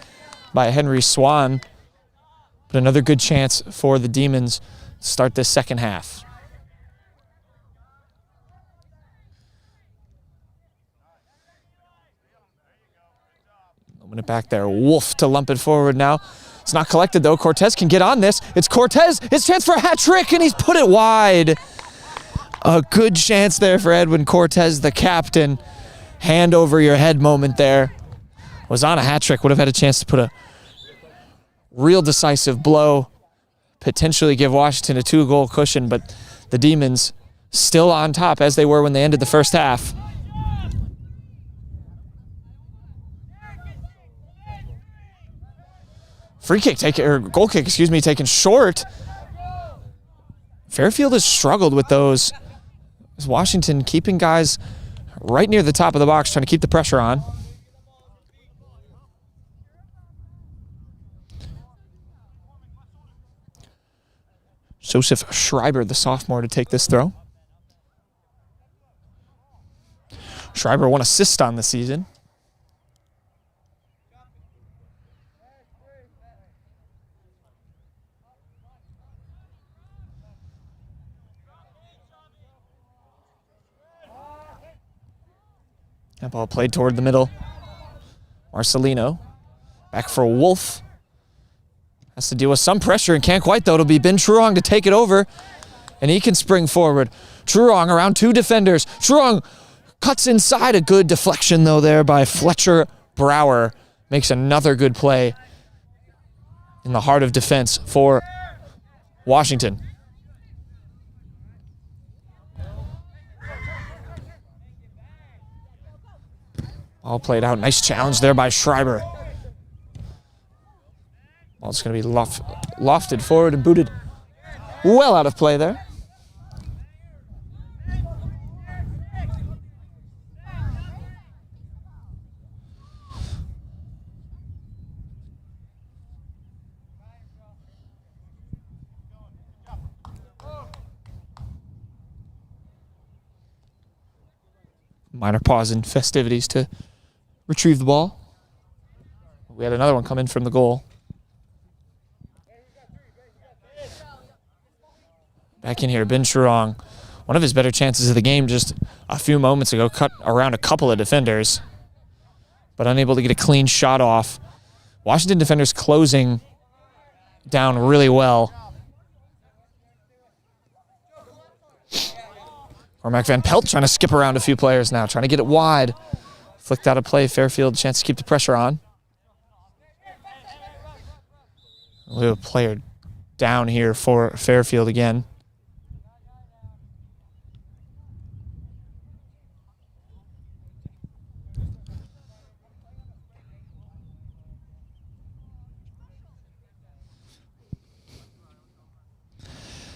S1: by Henry Swan. But another good chance for the Demons to start this second half. Moving it back there. Wolf to lump it forward now. It's not collected, though. Cortez can get on this. It's Cortez. His chance for a hat trick, and he's put it wide. A good chance there for Edwin Cortez, the captain. Hand over your head moment there. Was on a hat trick. Would have had a chance to put a real decisive blow, potentially give Washington a 2-goal cushion, but the Demons still on top as they were when they ended the first half. Goal kick, taken short. Fairfield has struggled with those. Is Washington keeping guys right near the top of the box, trying to keep the pressure on. Joseph Schreiber, the sophomore, to take this throw. Schreiber 1 assist on the season. That ball played toward the middle. Marcelino back for Wolf. Has to deal with some pressure and can't quite, though. It'll be Ben Truong to take it over, and he can spring forward. Truong around 2 defenders. Truong cuts inside. A good deflection, though, there by Fletcher Brower. Makes another good play in the heart of defense for Washington. All played out. Nice challenge there by Schreiber. Ball's going to be lofted forward and booted well out of play there. Minor pause in festivities to retrieve the ball. We had another one come in from the goal. Back in here, Ben Truong. One of his better chances of the game just a few moments ago, cut around a couple of defenders, but unable to get a clean shot off. Washington defenders closing down really well. Cormac Van Pelt trying to skip around a few players now, trying to get it wide. Flicked out of play. Fairfield, chance to keep the pressure on. We have a player down here for Fairfield again.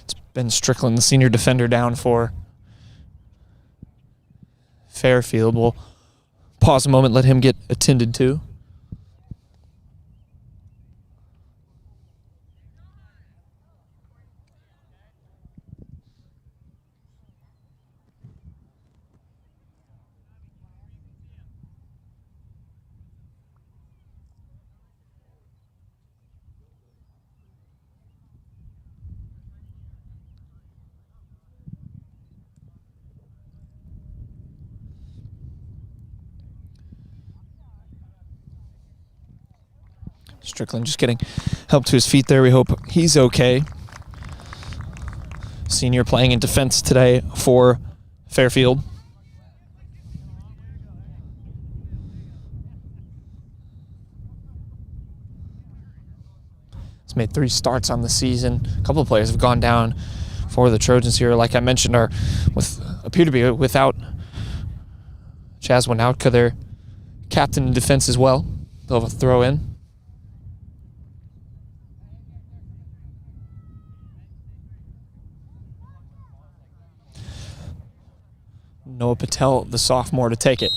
S1: It's Ben Strickland, the senior defender, down for Fairfield. We'll pause a moment, let him get attended to. Strickland just getting help to his feet there. We hope he's okay. Senior playing in defense today for Fairfield. He's made 3 starts on the season. A couple of players have gone down for the Trojans here. Like I mentioned, appear to be without Chaz Winoutka, their captain in defense as well. They'll have a throw in. Noah Patel, the sophomore, to take it.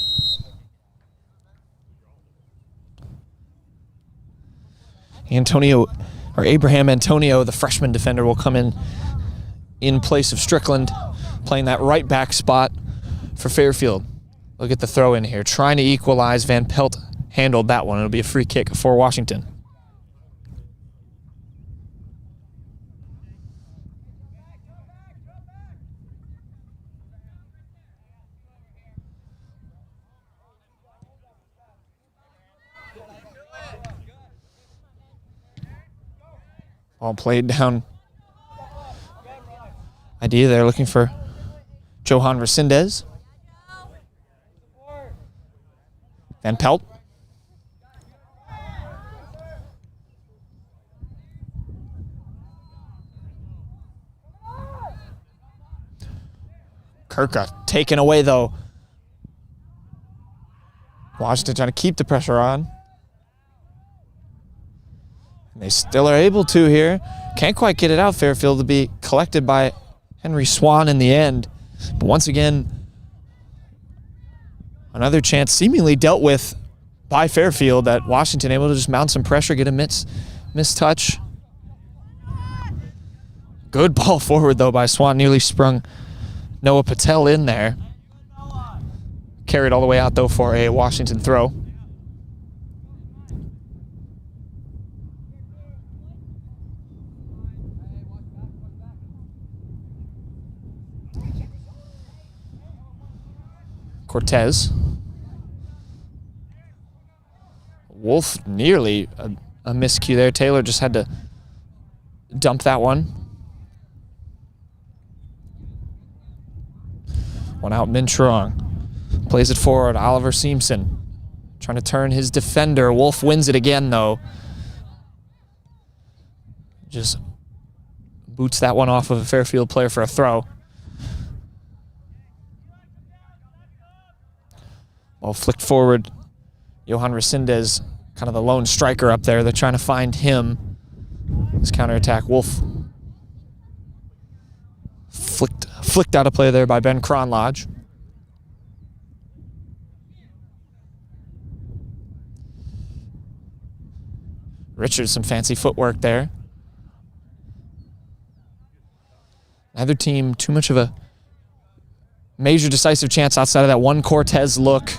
S1: Abraham Antonio, the freshman defender, will come in place of Strickland, playing that right back spot for Fairfield. Look at the throw in here, trying to equalize. Van Pelt handled that one. It'll be a free kick for Washington. Ball played down. Idea there, looking for Johan Resendez. Van Pelt. Kirka taken away, though. Washington trying to keep the pressure on. And they still are able to here. Can't quite get it out. Fairfield to be collected by Henry Swan in the end. But once again, another chance seemingly dealt with by Fairfield that Washington able to just mount some pressure, get a missed touch. Good ball forward, though, by Swan. Nearly sprung Noah Patel in there. Carried all the way out, though, for a Washington throw. Cortez. Wolf nearly a miscue there. Taylor just had to dump that one. One out, Mintrong. Plays it forward, Oliver Seamson. Trying to turn his defender. Wolf wins it again, though. Just boots that one off of a Fairfield player for a throw. Ball flicked forward. Johan Resendez, kind of the lone striker up there. They're trying to find him. This counterattack. Wolf flicked out a play there by Ben Cronlodge. Richards, some fancy footwork there. Neither team too much of a major decisive chance outside of that one Cortez look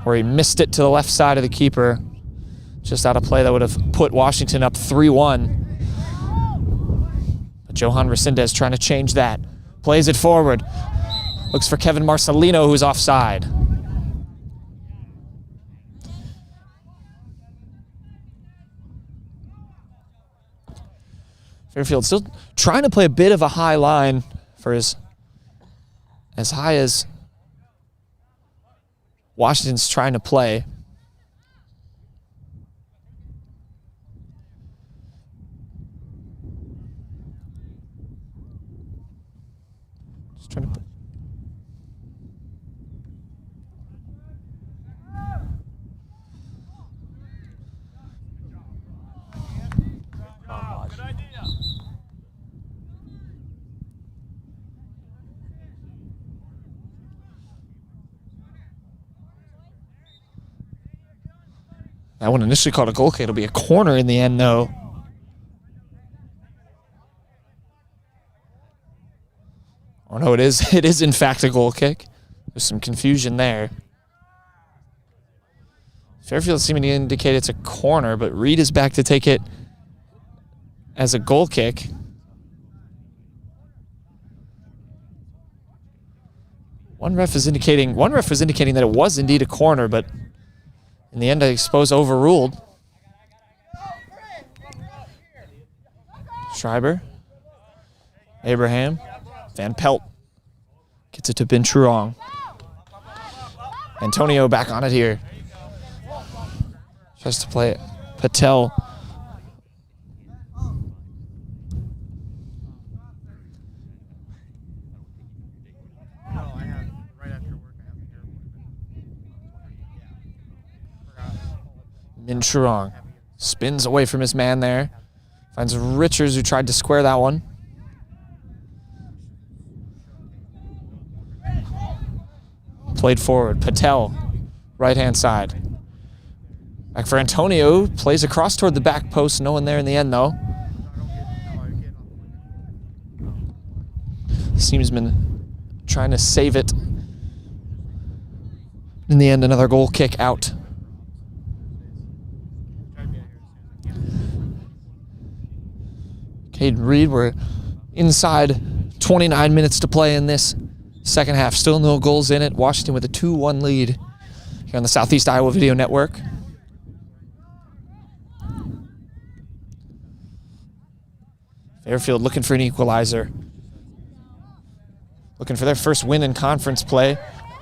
S1: where he missed it to the left side of the keeper. Just out of play that would have put Washington up 3-1. But Johan Resendez trying to change that. Plays it forward. Looks for Kevin Marcelino, who's offside. Fairfield still trying to play a bit of a high line for as high as Washington's trying to play. Just trying to put that one initially called a goal kick. It'll be a corner in the end, though. Oh no, it is in fact a goal kick. There's some confusion there. Fairfield seeming to indicate it's a corner, but Reed is back to take it as a goal kick. One ref was indicating that it was indeed a corner, but in the end, I suppose overruled. Schreiber. Abraham. Van Pelt. Gets it to Ben Truong. Antonio back on it here. Tries to play it. Patel. Minchurong spins away from his man there. Finds Richards, who tried to square that one. Played forward. Patel, right-hand side. Back for Antonio. Plays across toward the back post. No one there in the end, though. Seamsman trying to save it. In the end, another goal kick out. Caden Reed, we're inside 29 minutes to play in this second half. Still no goals in it. Washington with a 2-1 lead here on the Southeast Iowa Video Network. Fairfield looking for an equalizer. Looking for their first win in conference play.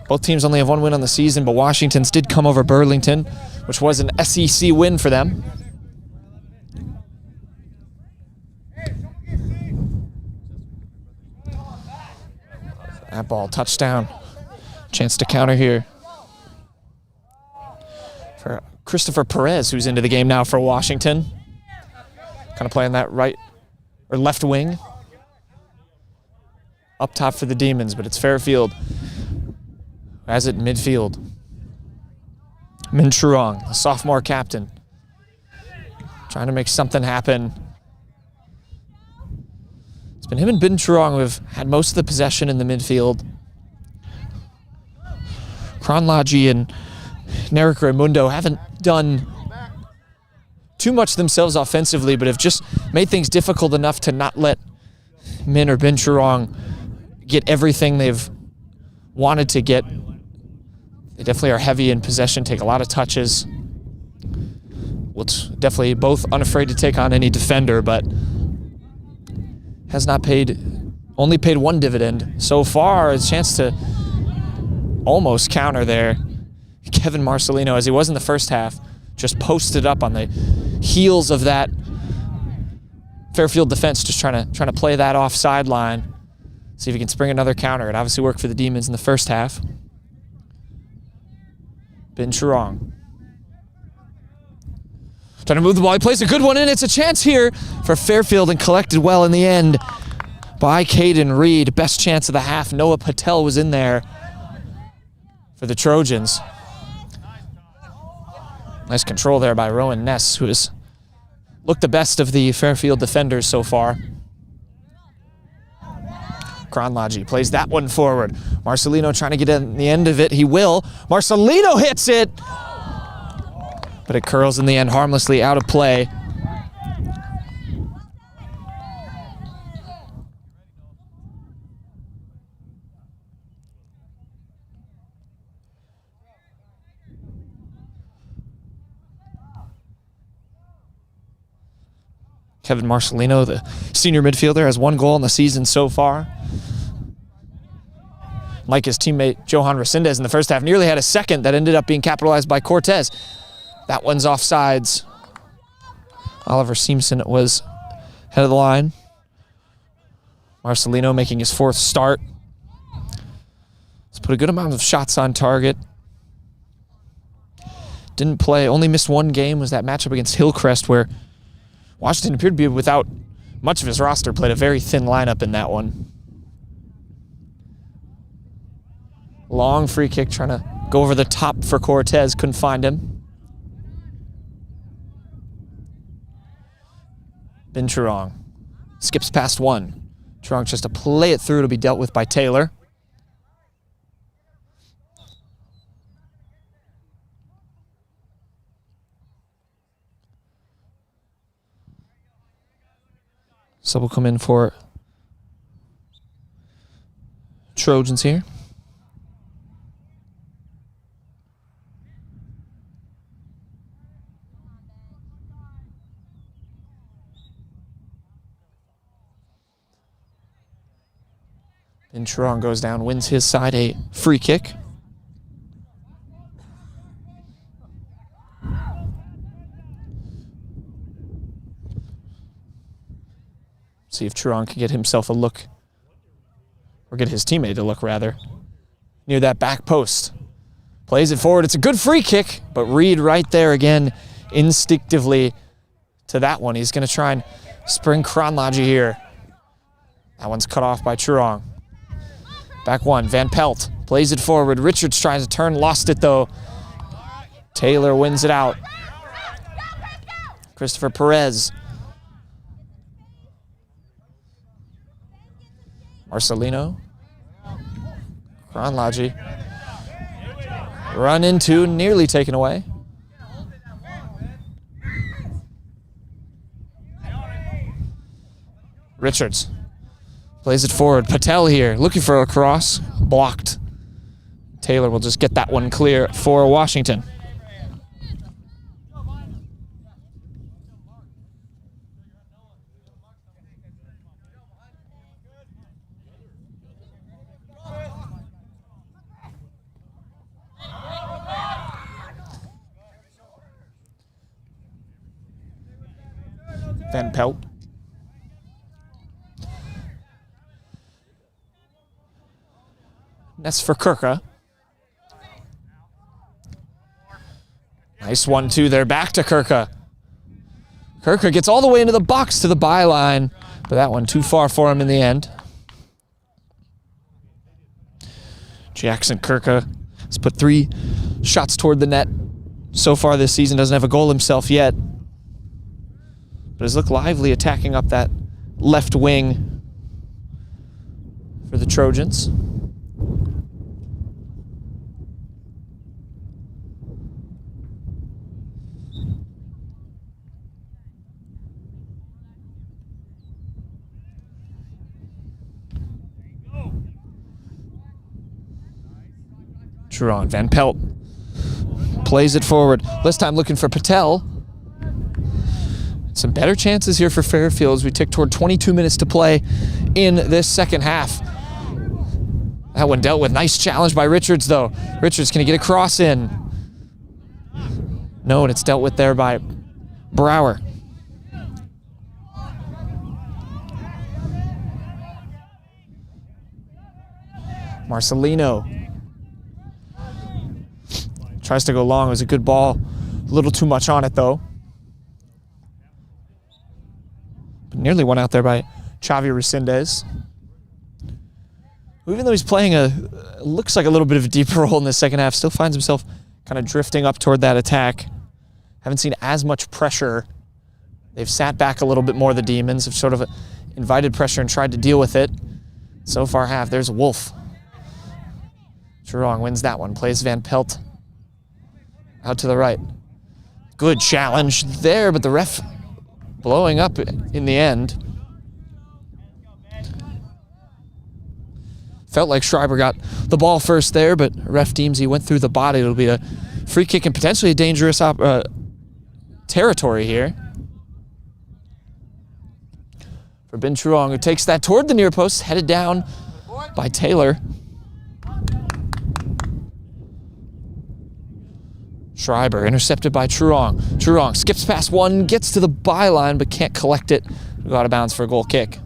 S1: Both teams only have one win on the season, but Washington's did come over Burlington, which was an SEC win for them. That ball, touchdown. Chance to counter here for Christopher Perez, who's into the game now for Washington. Kind of playing that right or left wing. Up top for the Demons, but it's Fairfield who has it in midfield. Min Truong, the sophomore captain, trying to make something happen. It's been him and Bin Truong who have had most of the possession in the midfield. Kronlagi and Neric Raimundo haven't done too much themselves offensively, but have just made things difficult enough to not let Min or Bin Truong get everything they've wanted to get. They definitely are heavy in possession, take a lot of touches. Definitely both unafraid to take on any defender, but has not only paid one dividend so far. A chance to almost counter there. Kevin Marcelino, as he was in the first half, just posted up on the heels of that Fairfield defense, just trying to play that off sideline. See if he can spring another counter. It obviously worked for the Demons in the first half. Bin Truong trying to move the ball. He plays a good one in. It's a chance here for Fairfield and collected well in the end by Caden Reed. Best chance of the half. Noah Patel was in there for the Trojans. Nice control there by Rowan Ness, who has looked the best of the Fairfield defenders so far. Kronlagi plays that one forward. Marcelino trying to get in the end of it. He will. Marcelino hits it! But it curls in the end harmlessly out of play. Kevin Marcelino, the senior midfielder, has 1 goal in the season so far. Like his teammate Johan Resendez in the first half, nearly had a second that ended up being capitalized by Cortez. That one's offsides. Oliver Seamson was head of the line. Marcelino making his 4th start. He's put a good amount of shots on target. Didn't play, only missed 1 game, was that matchup against Hillcrest where Washington appeared to be without much of his roster, played a very thin lineup in that one. Long free kick trying to go over the top for Cortez, couldn't find him. Bin Truong skips past one. Truong just to play it through to be dealt with by Taylor. So we'll come in for Trojans here. And Truong goes down, wins his side a free kick. See if Truong can get himself a look, or get his teammate to look rather, near that back post. Plays it forward. It's a good free kick, but Reed right there again, instinctively to that one. He's going to try and spring Kronlagi here. That one's cut off by Truong. Back one, Van Pelt plays it forward. Richards tries to turn, lost it though. Taylor wins it out. Christopher Perez. Marcelino. Kronlagi. Run into, nearly taken away. Richards plays it forward. Patel here, looking for a cross. Blocked. Taylor will just get that one clear for Washington. Van Pelt. That's for Kirka. Nice 1-2 there. Back to Kirka. Kirka gets all the way into the box to the byline, but that one too far for him in the end. Jackson Kirka has put 3 shots toward the net so far this season. Doesn't have a goal himself yet, but has looked lively attacking up that left wing for the Trojans. Truong, Van Pelt plays it forward. This time looking for Patel. Some better chances here for Fairfield as we tick toward 22 minutes to play in this second half. That one dealt with. Nice challenge by Richards, though. Richards, can he get a cross in? No, and it's dealt with there by Brower. Marcelino tries to go long. It was a good ball. A little too much on it, though. But nearly one out there by Xavi Resendez. Even though he's playing looks like a little bit of a deeper role in the second half, still finds himself kind of drifting up toward that attack. Haven't seen as much pressure. They've sat back a little bit more, the Demons. Have sort of invited pressure and tried to deal with it. So far half, there's Wolf. Truong wins that one. Plays Van Pelt out to the right. Good challenge there, but the ref blowing up in the end. Felt like Schreiber got the ball first there, but ref deems he went through the body. It'll be a free kick and potentially a dangerous territory here for Ben Truong, who takes that toward the near post, headed down by Taylor. Schreiber intercepted by Truong. Truong skips past one, gets to the byline, but can't collect it. Go out of bounds for a goal kick.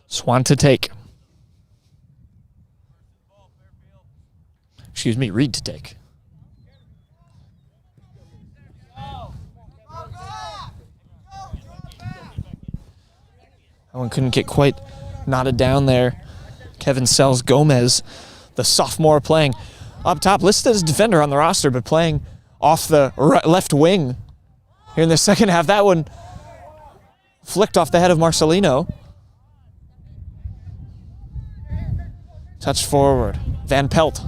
S1: Swan to take. Excuse me, Reed to take. That one couldn't get quite knotted down there. Kevin Sells Gomez, the sophomore, playing up top, listed as defender on the roster, but playing off the left wing here in the second half. That one flicked off the head of Marcelino. Touch forward. Van Pelt.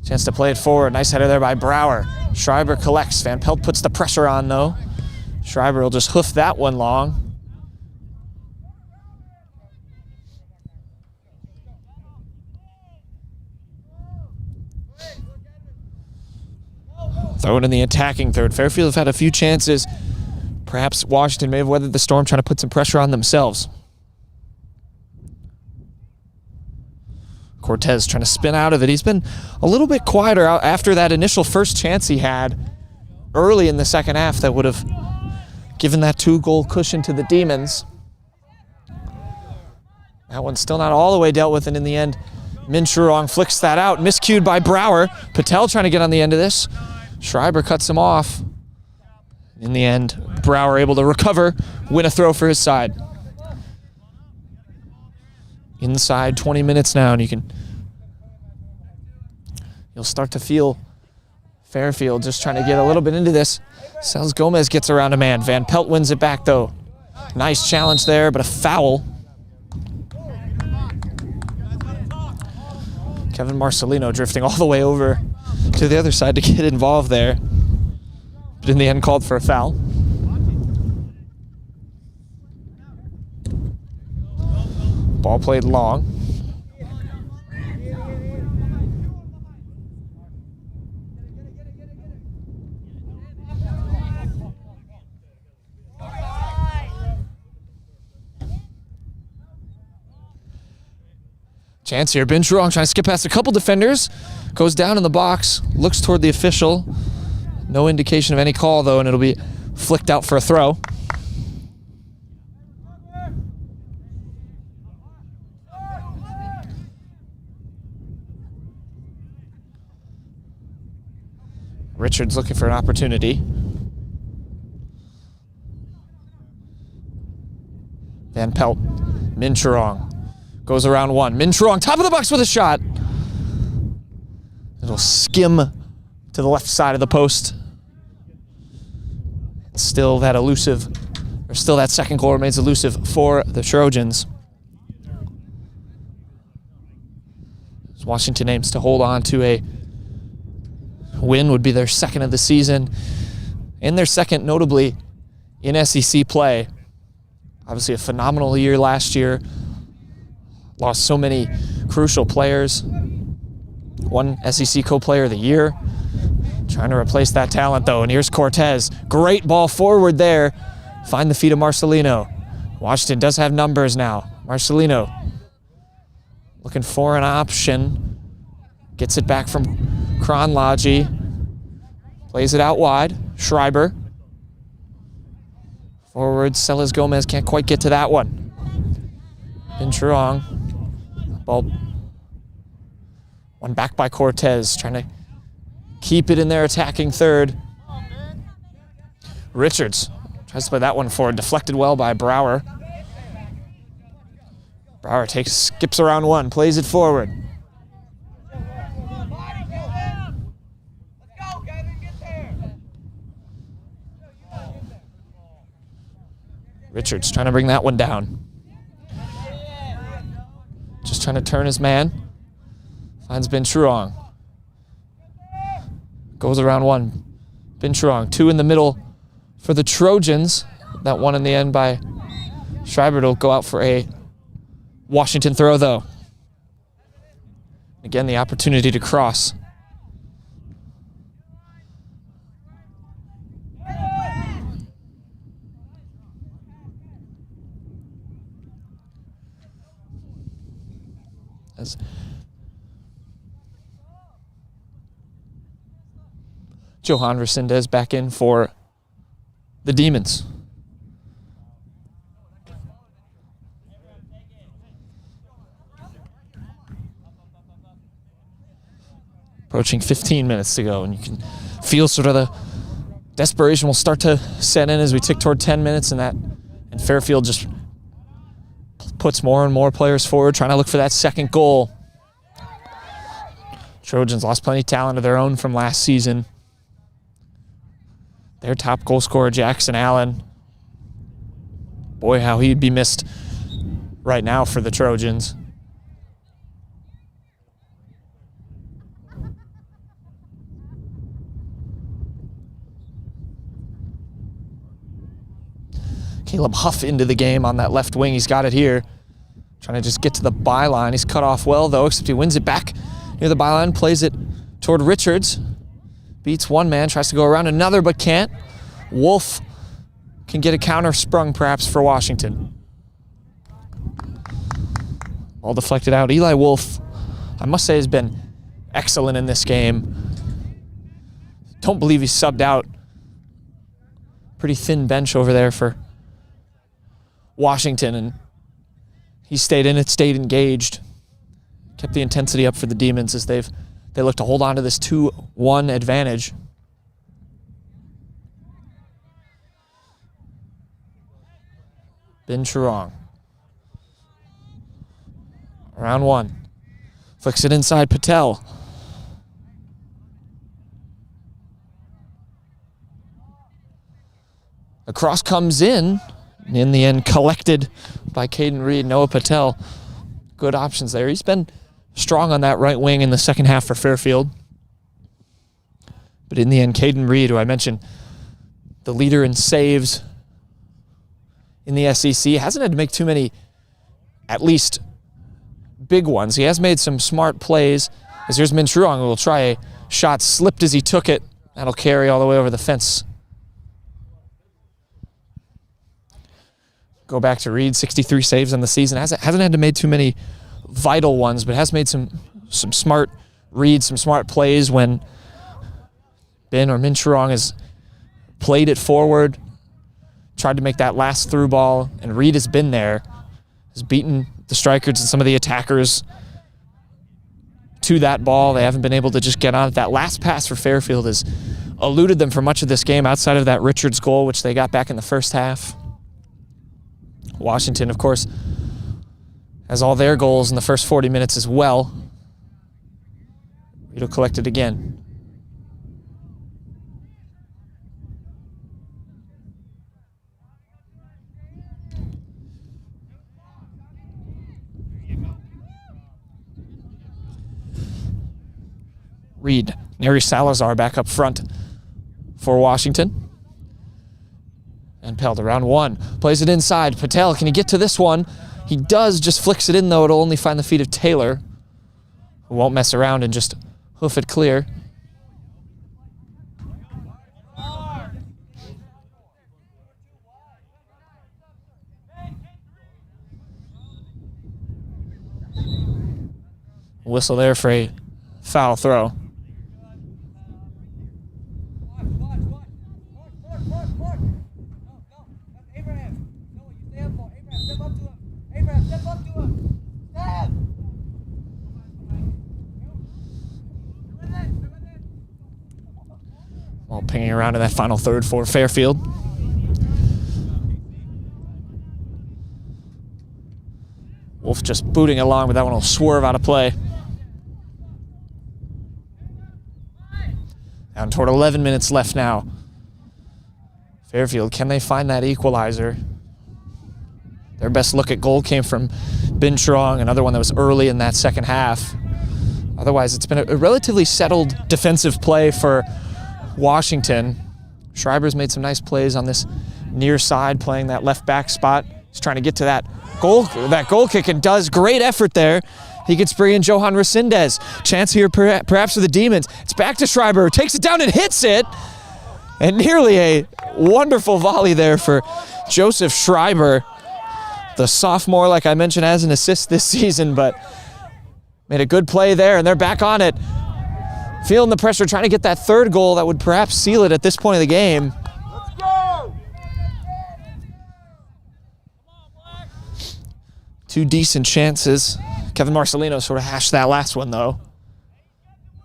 S1: Chance to play it forward. Nice header there by Brower. Schreiber collects. Van Pelt puts the pressure on, though. Schreiber will just hoof that one long. Throw it in the attacking third. Fairfield have had a few chances. Perhaps Washington may have weathered the storm, trying to put some pressure on themselves. Cortez trying to spin out of it. He's been a little bit quieter after that initial first chance he had early in the second half that would have given that 2-goal cushion to the Demons. That one's still not all the way dealt with, and in the end, Min Truong flicks that out. Miscued by Brower. Patel trying to get on the end of this. Schreiber cuts him off. In the end, Brower able to recover, win a throw for his side. Inside 20 minutes now, and you'll start to feel Fairfield just trying to get a little bit into this. Sells Gomez gets around a man. Van Pelt wins it back, though. Nice challenge there, but a foul. Kevin Marcelino drifting all the way over to the other side to get involved there, but in the end called for a foul. Ball played long. Chance here. Ben Sherong trying to skip past a couple defenders. Goes down in the box. Looks toward the official. No indication of any call, though, and it'll be flicked out for a throw. Richards looking for an opportunity. Van Pelt. Min Churong goes around one. Min Churong, top of the box with a shot. It'll skim to the left side of the post. Still that elusive, or still that second goal remains elusive for the Trojans. As Washington aims to hold on to a win, would be their second of the season, and their second notably in SEC play. Obviously a phenomenal year last year. Lost so many crucial players. One SEC Co-Player of the Year. Trying to replace that talent though, and here's Cortez. Great ball forward there. Find the feet of Marcelino. Washington does have numbers now. Marcelino looking for an option. Gets it back from Kronlodgy. Plays it out wide. Schreiber. Forward, Celis Gomez can't quite get to that one. Ben Churong. Ball. One back by Cortez, trying to keep it in their attacking third. Richards tries to play that one forward, deflected well by Brower. Brower skips around one, plays it forward. Richards trying to bring that one down. Just trying to turn his man. Finds Ben Churong. Goes around one. Ben Churong, two in the middle for the Trojans. That one in the end by Schreiber will go out for a Washington throw, though. Again, the opportunity to cross. As Johan Resendez back in for the Demons. Approaching 15 minutes to go, and you can feel sort of the desperation will start to set in as we tick toward 10 minutes, and Fairfield just puts more and more players forward, trying to look for that second goal. Trojans lost plenty of talent of their own from last season. Their top goal scorer, Jackson Allen. Boy, how he'd be missed right now for the Trojans. Caleb Huff into the game on that left wing. He's got it here. Trying to just get to the byline. He's cut off well, though, except he wins it back near the byline, plays it toward Richards. Beats one man, tries to go around another, but can't. Wolf can get a counter sprung, perhaps, for Washington. All deflected out. Eli Wolf, I must say, has been excellent in this game. Don't believe he's subbed out. Pretty thin bench over there for Washington, and he stayed in it, stayed engaged, kept the intensity up for the Demons as they look to hold on to this 2-1 advantage. Ben Churong. Around one. Flicks it inside Patel. The cross comes in the end collected by Caden Reed. Noah Patel, good options there. He's been strong on that right wing in the second half for Fairfield. But in the end, Caden Reed, who I mentioned, the leader in saves in the SEC, hasn't had to make too many, at least big ones. He has made some smart plays. As here's Min Churong, who will try a shot, slipped as he took it. That'll carry all the way over the fence. Go back to Reed, 63 saves on the season. Hasn't had to make too many vital ones, but has made some smart reads, some smart plays when Ben or Min Churong has played it forward, tried to make that last through ball, and Reed has been there, has beaten the strikers and some of the attackers to that ball. They haven't been able to just get on it. That last pass for Fairfield has eluded them for much of this game outside of that Richards goal, which they got back in the first half. Washington, of course, has all their goals in the first 40 minutes as well. Reed will collect it again. Reed, Neri Salazar back up front for Washington. And Pelt around one, plays it inside. Patel, can he get to this one? He does, just flicks it in though. It'll only find the feet of Taylor, who won't mess around and just hoof it clear. Whistle there for a foul throw. While pinging around in that final third for Fairfield. Wolf just booting along, but that one will swerve out of play. Down toward 11 minutes left now. Fairfield, can they find that equalizer? Their best look at goal came from Ben Churong, another one that was early in that second half. Otherwise, it's been a relatively settled defensive play for Washington. Schreiber's made some nice plays on this near side, playing that left back spot. He's trying to get to that goal kick and does. Great effort there. He gets bring in Johan Resendez. Chance here perhaps for the Demons. It's back to Schreiber, takes it down and hits it. And nearly a wonderful volley there for Joseph Schreiber. The sophomore, like I mentioned, has an assist this season, but made a good play there, and they're back on it. Feeling the pressure, trying to get that third goal that would perhaps seal it at this point of the game.
S6: Let's go!
S1: Two decent chances. Kevin Marcelino sort of hashed that last one, though.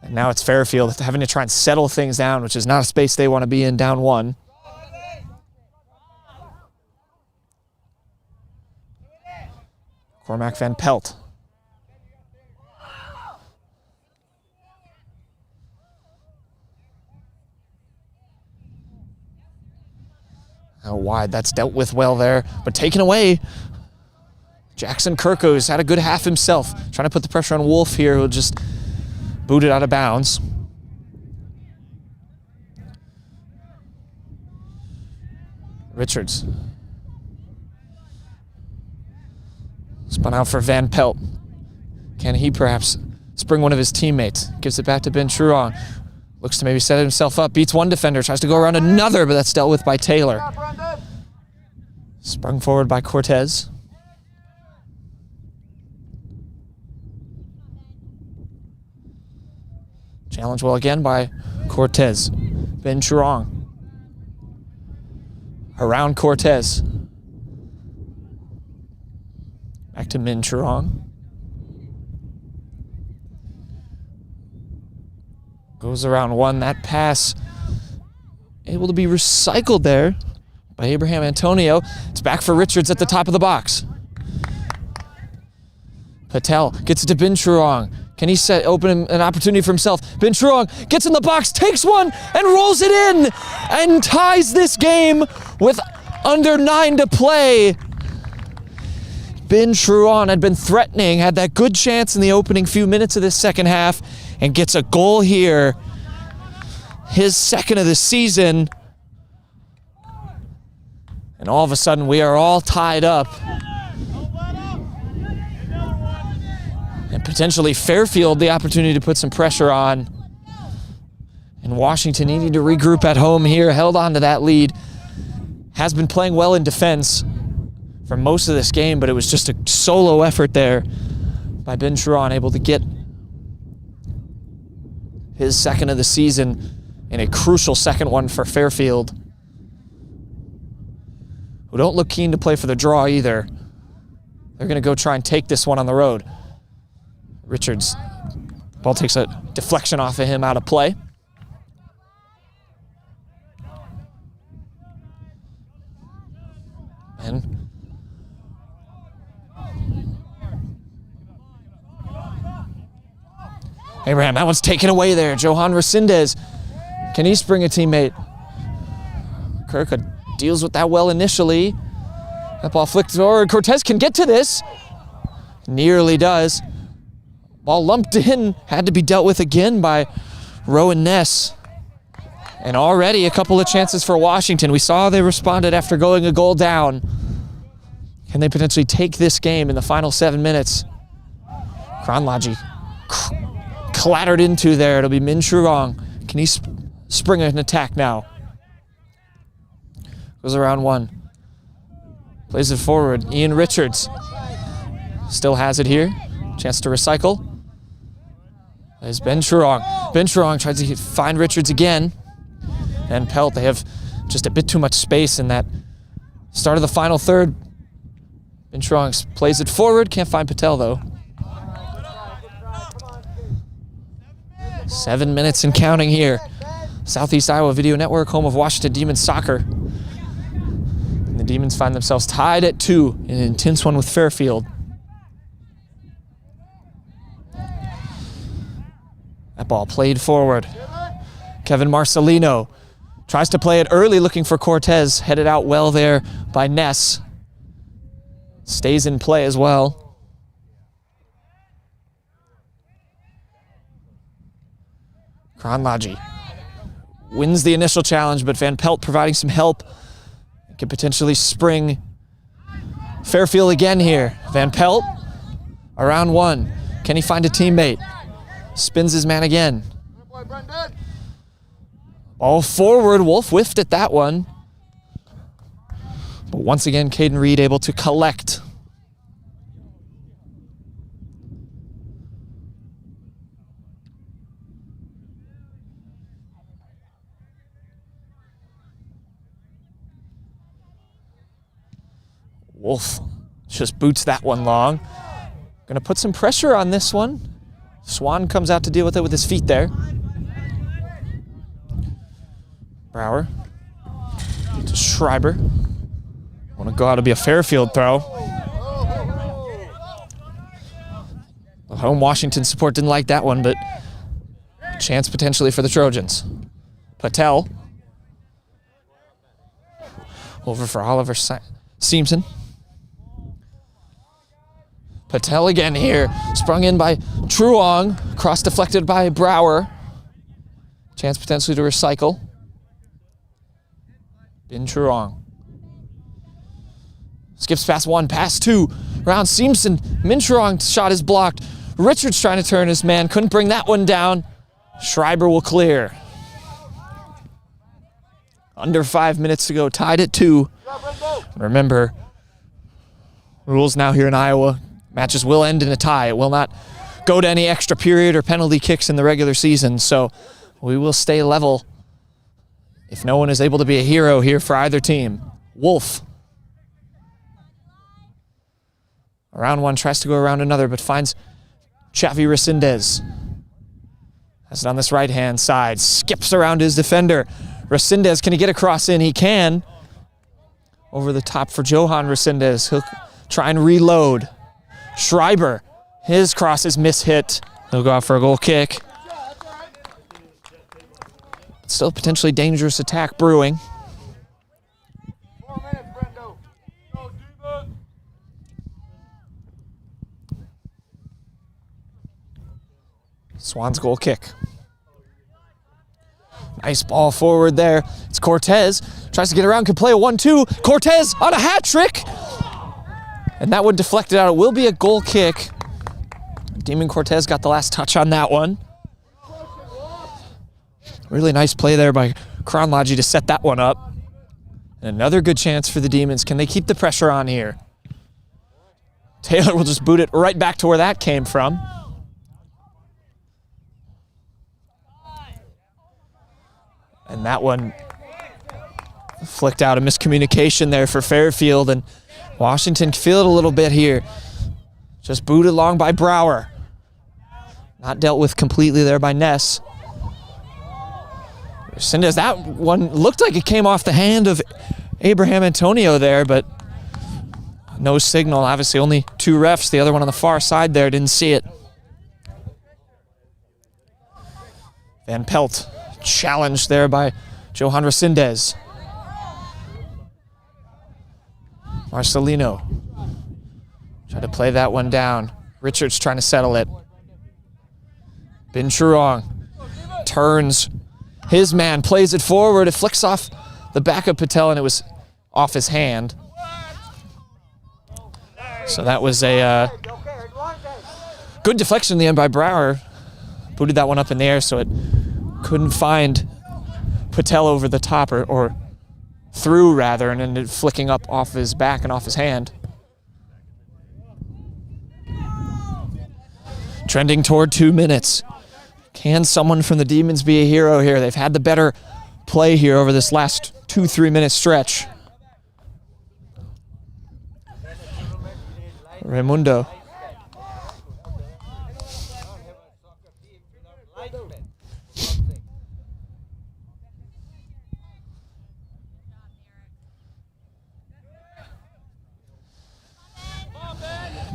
S1: And now it's Fairfield having to try and settle things down, which is not a space they want to be in, down one. Cormac Van Pelt. How wide, that's dealt with well there, but taken away. Jackson Kirko's had a good half himself, trying to put the pressure on Wolf here, who'll just boot it out of bounds. Richards. Spun out for Van Pelt. Can he perhaps spring one of his teammates? Gives it back to Ben Churong. Looks to maybe set himself up. Beats one defender. Tries to go around another, but that's dealt with by Taylor. Sprung forward by Cortez. Challenge well again by Cortez. Ben Churong. Around Cortez. Back to Min Churong. Goes around one. That pass able to be recycled there by Abraham Antonio. It's back for Richards at the top of the box. Patel gets it to Ben Churong. Can he open an opportunity for himself? Ben Churong gets in the box, takes one, and rolls it in, and ties this game with under 9 to play. Ben Churong had been threatening, had that good chance in the opening few minutes of this second half, and gets a goal here. His second of the season. And all of a sudden, we are all tied up. And potentially Fairfield the opportunity to put some pressure on. And Washington needing to regroup at home here, held on to that lead. Has been playing well in defense for most of this game, but it was just a solo effort there by Ben Churon, able to get his second of the season and a crucial second one for Fairfield, who don't look keen to play for the draw either. They're going to go try and take this one on the road. Richards, ball takes a deflection off of him, out of play. And Abraham, that one's taken away there. Johan Resendez, can he spring a teammate? Kirk deals with that well initially. That ball flicked forward. Cortez can get to this. Nearly does. Ball lumped in, had to be dealt with again by Rowan Ness. And already a couple of chances for Washington. We saw they responded after going a goal down. Can they potentially take this game in the final 7 minutes? Kronlodgy clattered into there. It'll be Min Churong. Can he spring an attack now? Goes around one. Plays it forward. Ian Richards still has it here. Chance to recycle. There's Ben Churong. Ben Churong tries to find Richards again. And Pelt, they have just a bit too much space in that start of the final third. Ben Churong plays it forward. Can't find Patel though. 7 minutes and counting here. Southeast Iowa Video Network, home of Washington Demons soccer. And the Demons find themselves tied at 2 in an intense one with Fairfield. That ball played forward. Kevin Marcelino tries to play it early, looking for Cortez. Headed out well there by Ness. Stays in play as well. Kronlodgy wins the initial challenge, but Van Pelt providing some help. Can potentially spring Fairfield again here. Van Pelt around one. Can he find a teammate? Spins his man again. Ball forward. Wolf whiffed at that one. But once again, Caden Reed able to collect. Wolf just boots that one long. Gonna put some pressure on this one. Swan comes out to deal with it with his feet there. Brower to Schreiber. Want to go out to be a Fairfield throw. The home Washington support didn't like that one, but chance potentially for the Trojans. Patel. Over for Oliver Seamson. Patel again here, sprung in by Truong, cross deflected by Brower. Chance potentially to recycle. In Truong. Skips past one, past two, around Seamson. Min Truong shot is blocked. Richards trying to turn his man, couldn't bring that one down. Schreiber will clear. Under 5 minutes to go, tied at 2. Remember, rules now here in Iowa. Matches will end in a tie. It will not go to any extra period or penalty kicks in the regular season. So we will stay level if no one is able to be a hero here for either team. Wolf. Around one, tries to go around another, but finds Chavi Resendez. Has it on this right-hand side. Skips around his defender. Resendez, can he get a cross in? He can. Over the top for Johan Resendez. He'll try and reload. Schreiber, his cross is mishit. He'll go out for a goal kick. Still potentially dangerous attack brewing. Swan's goal kick. Nice ball forward there. It's Cortez. Tries to get around, can play a 1-2. Cortez on a hat trick. And that one deflected out. It will be a goal kick. Demon Cortez got the last touch on that one. Really nice play there by Kronlodgy to set that one up. And another good chance for the Demons. Can they keep the pressure on here? Taylor will just boot it right back to where that came from. And that one flicked out. A miscommunication there for Fairfield, and Washington feel it a little bit here. Just booted along by Brower. Not dealt with completely there by Ness. Resendez, that one looked like it came off the hand of Abraham Antonio there, but no signal. Obviously only 2 refs. The other one on the far side there didn't see it. Van Pelt challenged there by Johan Resendez. Marcelino tried to play that one down. Richards trying to settle it. Binturong turns his man, plays it forward. It flicks off the back of Patel, and it was off his hand. So that was a good deflection in the end by Brower. Booted that one up in the air so it couldn't find Patel over the top, or through rather, and ended flicking up off his back and off his hand. Trending toward 2 minutes. Can someone from the Demons be a hero here? They've had the better play here over this last 2-3 minute stretch. Raimundo.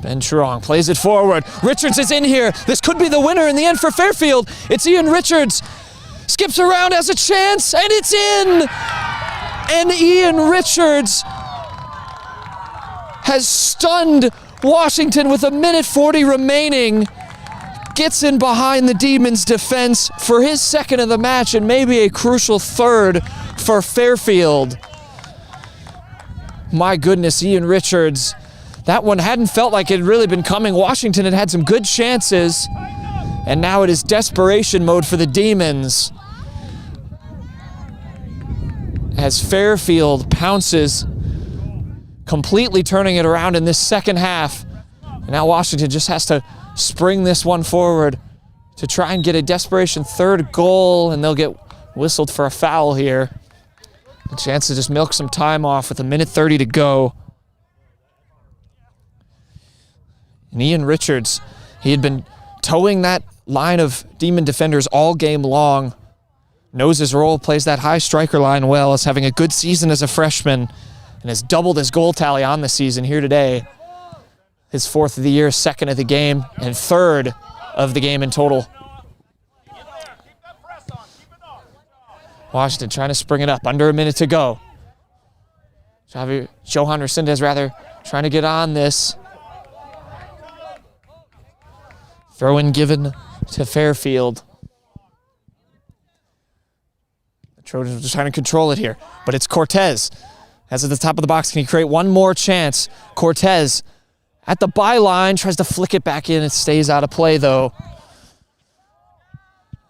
S1: Binturong plays it forward. Richards is in here. This could be the winner in the end for Fairfield. It's Ian Richards. Skips around, has a chance, and it's in! And Ian Richards has stunned Washington with 1:40 remaining. Gets in behind the Demons' defense for his second of the match and maybe a crucial third for Fairfield. My goodness, Ian Richards. That one hadn't felt like it had really been coming. Washington had had some good chances, and now it is desperation mode for the Demons as Fairfield pounces, completely turning it around in this second half. And now Washington just has to spring this one forward to try and get a desperation third goal, and they'll get whistled for a foul here. A chance to just milk some time off with 1:30 to go. And Ian Richards, he had been towing that line of Demon defenders all game long. Knows his role, plays that high striker line well, is having a good season as a freshman, and has doubled his goal tally on the season here today. His 4th of the year, 2nd of the game, and 3rd of the game in total. Washington trying to spring it up, under a minute to go. Johan Resendez rather trying to get on this. Throw in given to Fairfield. The Trojans are just trying to control it here, but it's Cortez. As at the top of the box, can he create one more chance? Cortez at the byline, tries to flick it back in. It stays out of play though.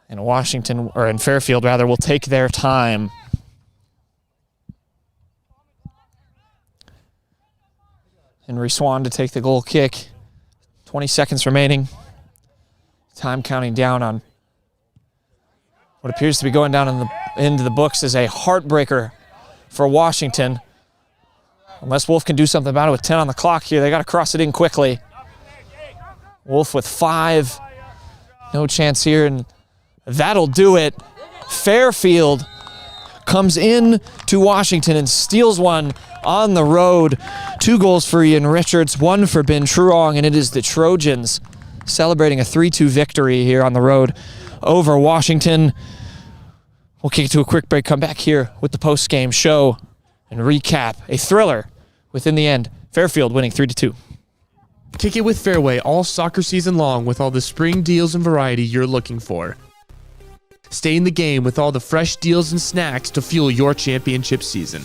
S1: And Washington, or in Fairfield rather, will take their time. Henry Swan to take the goal kick. 20 seconds remaining. Time counting down on what appears to be going down into the books as a heartbreaker for Washington. Unless Wolf can do something about it with 10 on the clock here, they got to cross it in quickly. Wolf with 5. No chance here, and that'll do it. Fairfield comes in to Washington and steals one on the road. 2 goals for Ian Richards, 1 for Binturong, and it is the Trojans celebrating a 3-2 victory here on the road over Washington. We'll kick it to a quick break, come back here with the post-game show and recap a thriller within the end. Fairfield winning 3-2.
S2: Kick it with Fairway all soccer season long with all the spring deals and variety you're looking for. Stay in the game with all the fresh deals and snacks to fuel your championship season.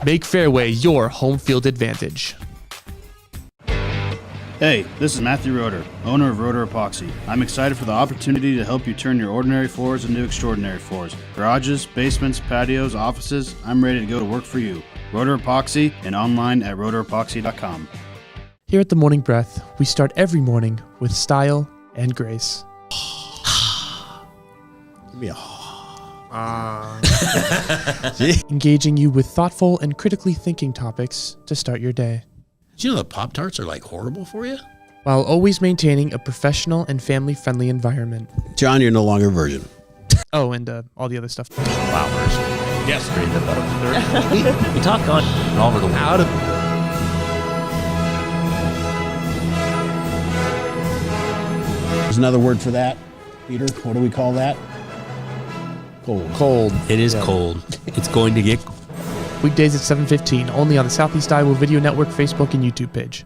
S2: Make Fairway your home field advantage.
S3: Hey, this is Matthew Roeder, owner of Roeder Epoxy. I'm excited for the opportunity to help you turn your ordinary floors into extraordinary floors. Garages, basements, patios, offices, I'm ready to go to work for you. Roeder Epoxy and online at roederepoxy.com.
S2: Here at The Morning Breath, we start every morning with style and grace. Engaging you with thoughtful and critically thinking topics to start your day.
S16: Do you know that Pop-Tarts are like horrible for you?
S2: While always maintaining a professional and family-friendly environment.
S16: John, you're no longer a virgin.
S2: Oh, and all the other stuff.
S4: Flowers. Yes. Read the bottom. We talk on all over the world.
S16: Out of There's another word for that, Peter. What do we call that? Cold.
S4: It is cold. It's going to get
S2: Weekdays at 7:15, only on the Southeast Iowa Video Network Facebook and YouTube page.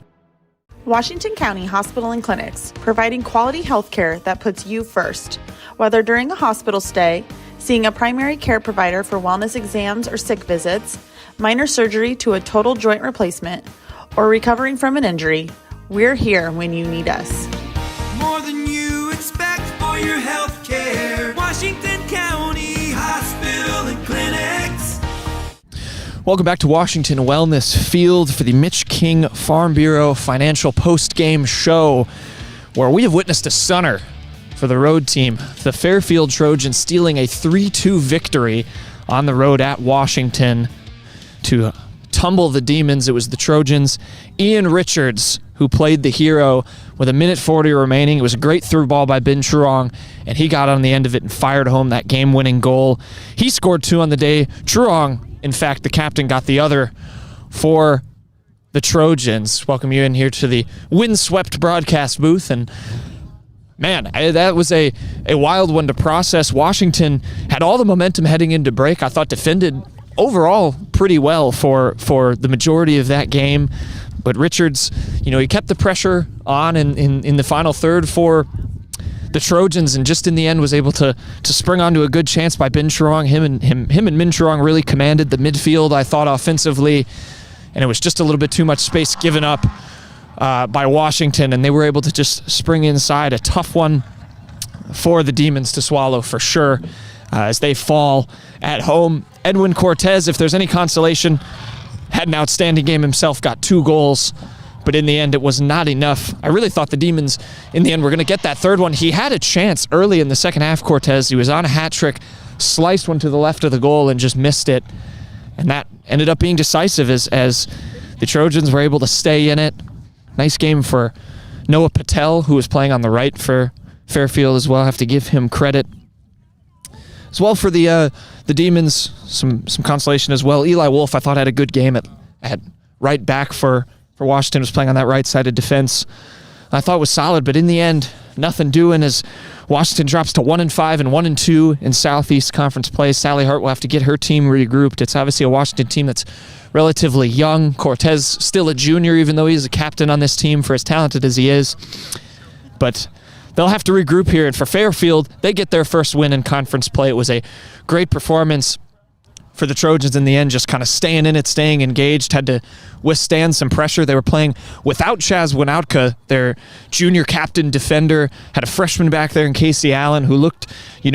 S5: Washington County Hospital and Clinics, providing quality health care that puts you first. Whether during a hospital stay, seeing a primary care provider for wellness exams or sick visits, minor surgery to a total joint replacement, or recovering from an injury, we're here when you need us.
S6: More than you expect for your health care. Washington County Hospital and Clinics.
S1: Welcome back to Washington Wellness Field for the Mitch King Farm Bureau Financial Post-Game Show, where we have witnessed a stunner for the road team. The Fairfield Trojans stealing a 3-2 victory on the road at Washington to tumble the Demons. It was the Trojans. Ian Richards, who played the hero with 1:40 remaining. It was a great through ball by Ben Truong, and he got on the end of it and fired home that game-winning goal. He scored 2 on the day. Truong, in fact, the captain, got the other for the Trojans. Welcome you in here to the windswept broadcast booth. And man, that was a wild one to process. Washington had all the momentum heading into break. I thought defended overall pretty well for the majority of that game. But Richards, he kept the pressure on in the final third for the Trojans, and just in the end was able to spring onto a good chance by Ben Truong. Him and Min Truong really commanded the midfield, I thought, offensively, and it was just a little bit too much space given up by Washington, and they were able to just spring inside. A tough one for the Demons to swallow for sure as they fall at home. Edwin Cortez, if there's any consolation, had an outstanding game himself, got 2 goals, but in the end it was not enough. I really thought the Demons in the end were going to get that third one. He had a chance early in the second half, Cortez. He was on a hat trick, sliced one to the left of the goal and just missed it, and that ended up being decisive as the Trojans were able to stay in it. Nice game for Noah Patel, who was playing on the right for Fairfield as well. I have to give him credit. As well for the Demons, some consolation as well. Eli Wolf, I thought, had a good game at right back for Washington. Was playing on that right-sided defense. I thought was solid, but in the end, nothing doing as Washington drops to 1-5 and 1-2 in Southeast Conference play. Sally Hart will have to get her team regrouped. It's obviously a Washington team that's relatively young. Cortez still a junior, even though he's a captain on this team for as talented as he is. But they'll have to regroup here. And for Fairfield, they get their first win in conference play. It was a great performance for the Trojans in the end, just kind of staying in it, staying engaged, had to withstand some pressure. They were playing without Chaz Winoutka, their junior captain defender, had a freshman back there in Casey Allen who looked,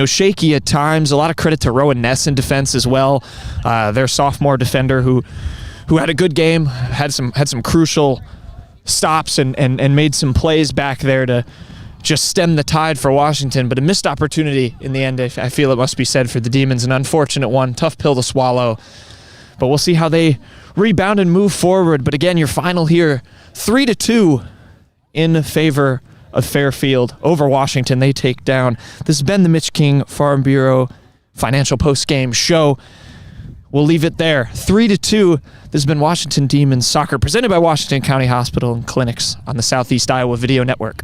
S1: shaky at times. A lot of credit to Rowan Ness in defense as well, their sophomore defender who had a good game, had some crucial stops and made some plays back there to just stem the tide for Washington, but a missed opportunity in the end, I feel it must be said, for the Demons. An unfortunate one, tough pill to swallow, but we'll see how they rebound and move forward. But again, your final here, 3-2 in favor of Fairfield over Washington. They take down. This has been the Mitch King Farm Bureau Financial Post-Game Show. We'll leave it there. 3-2. This has been Washington Demons Soccer, presented by Washington County Hospital and Clinics on the Southeast Iowa Video Network.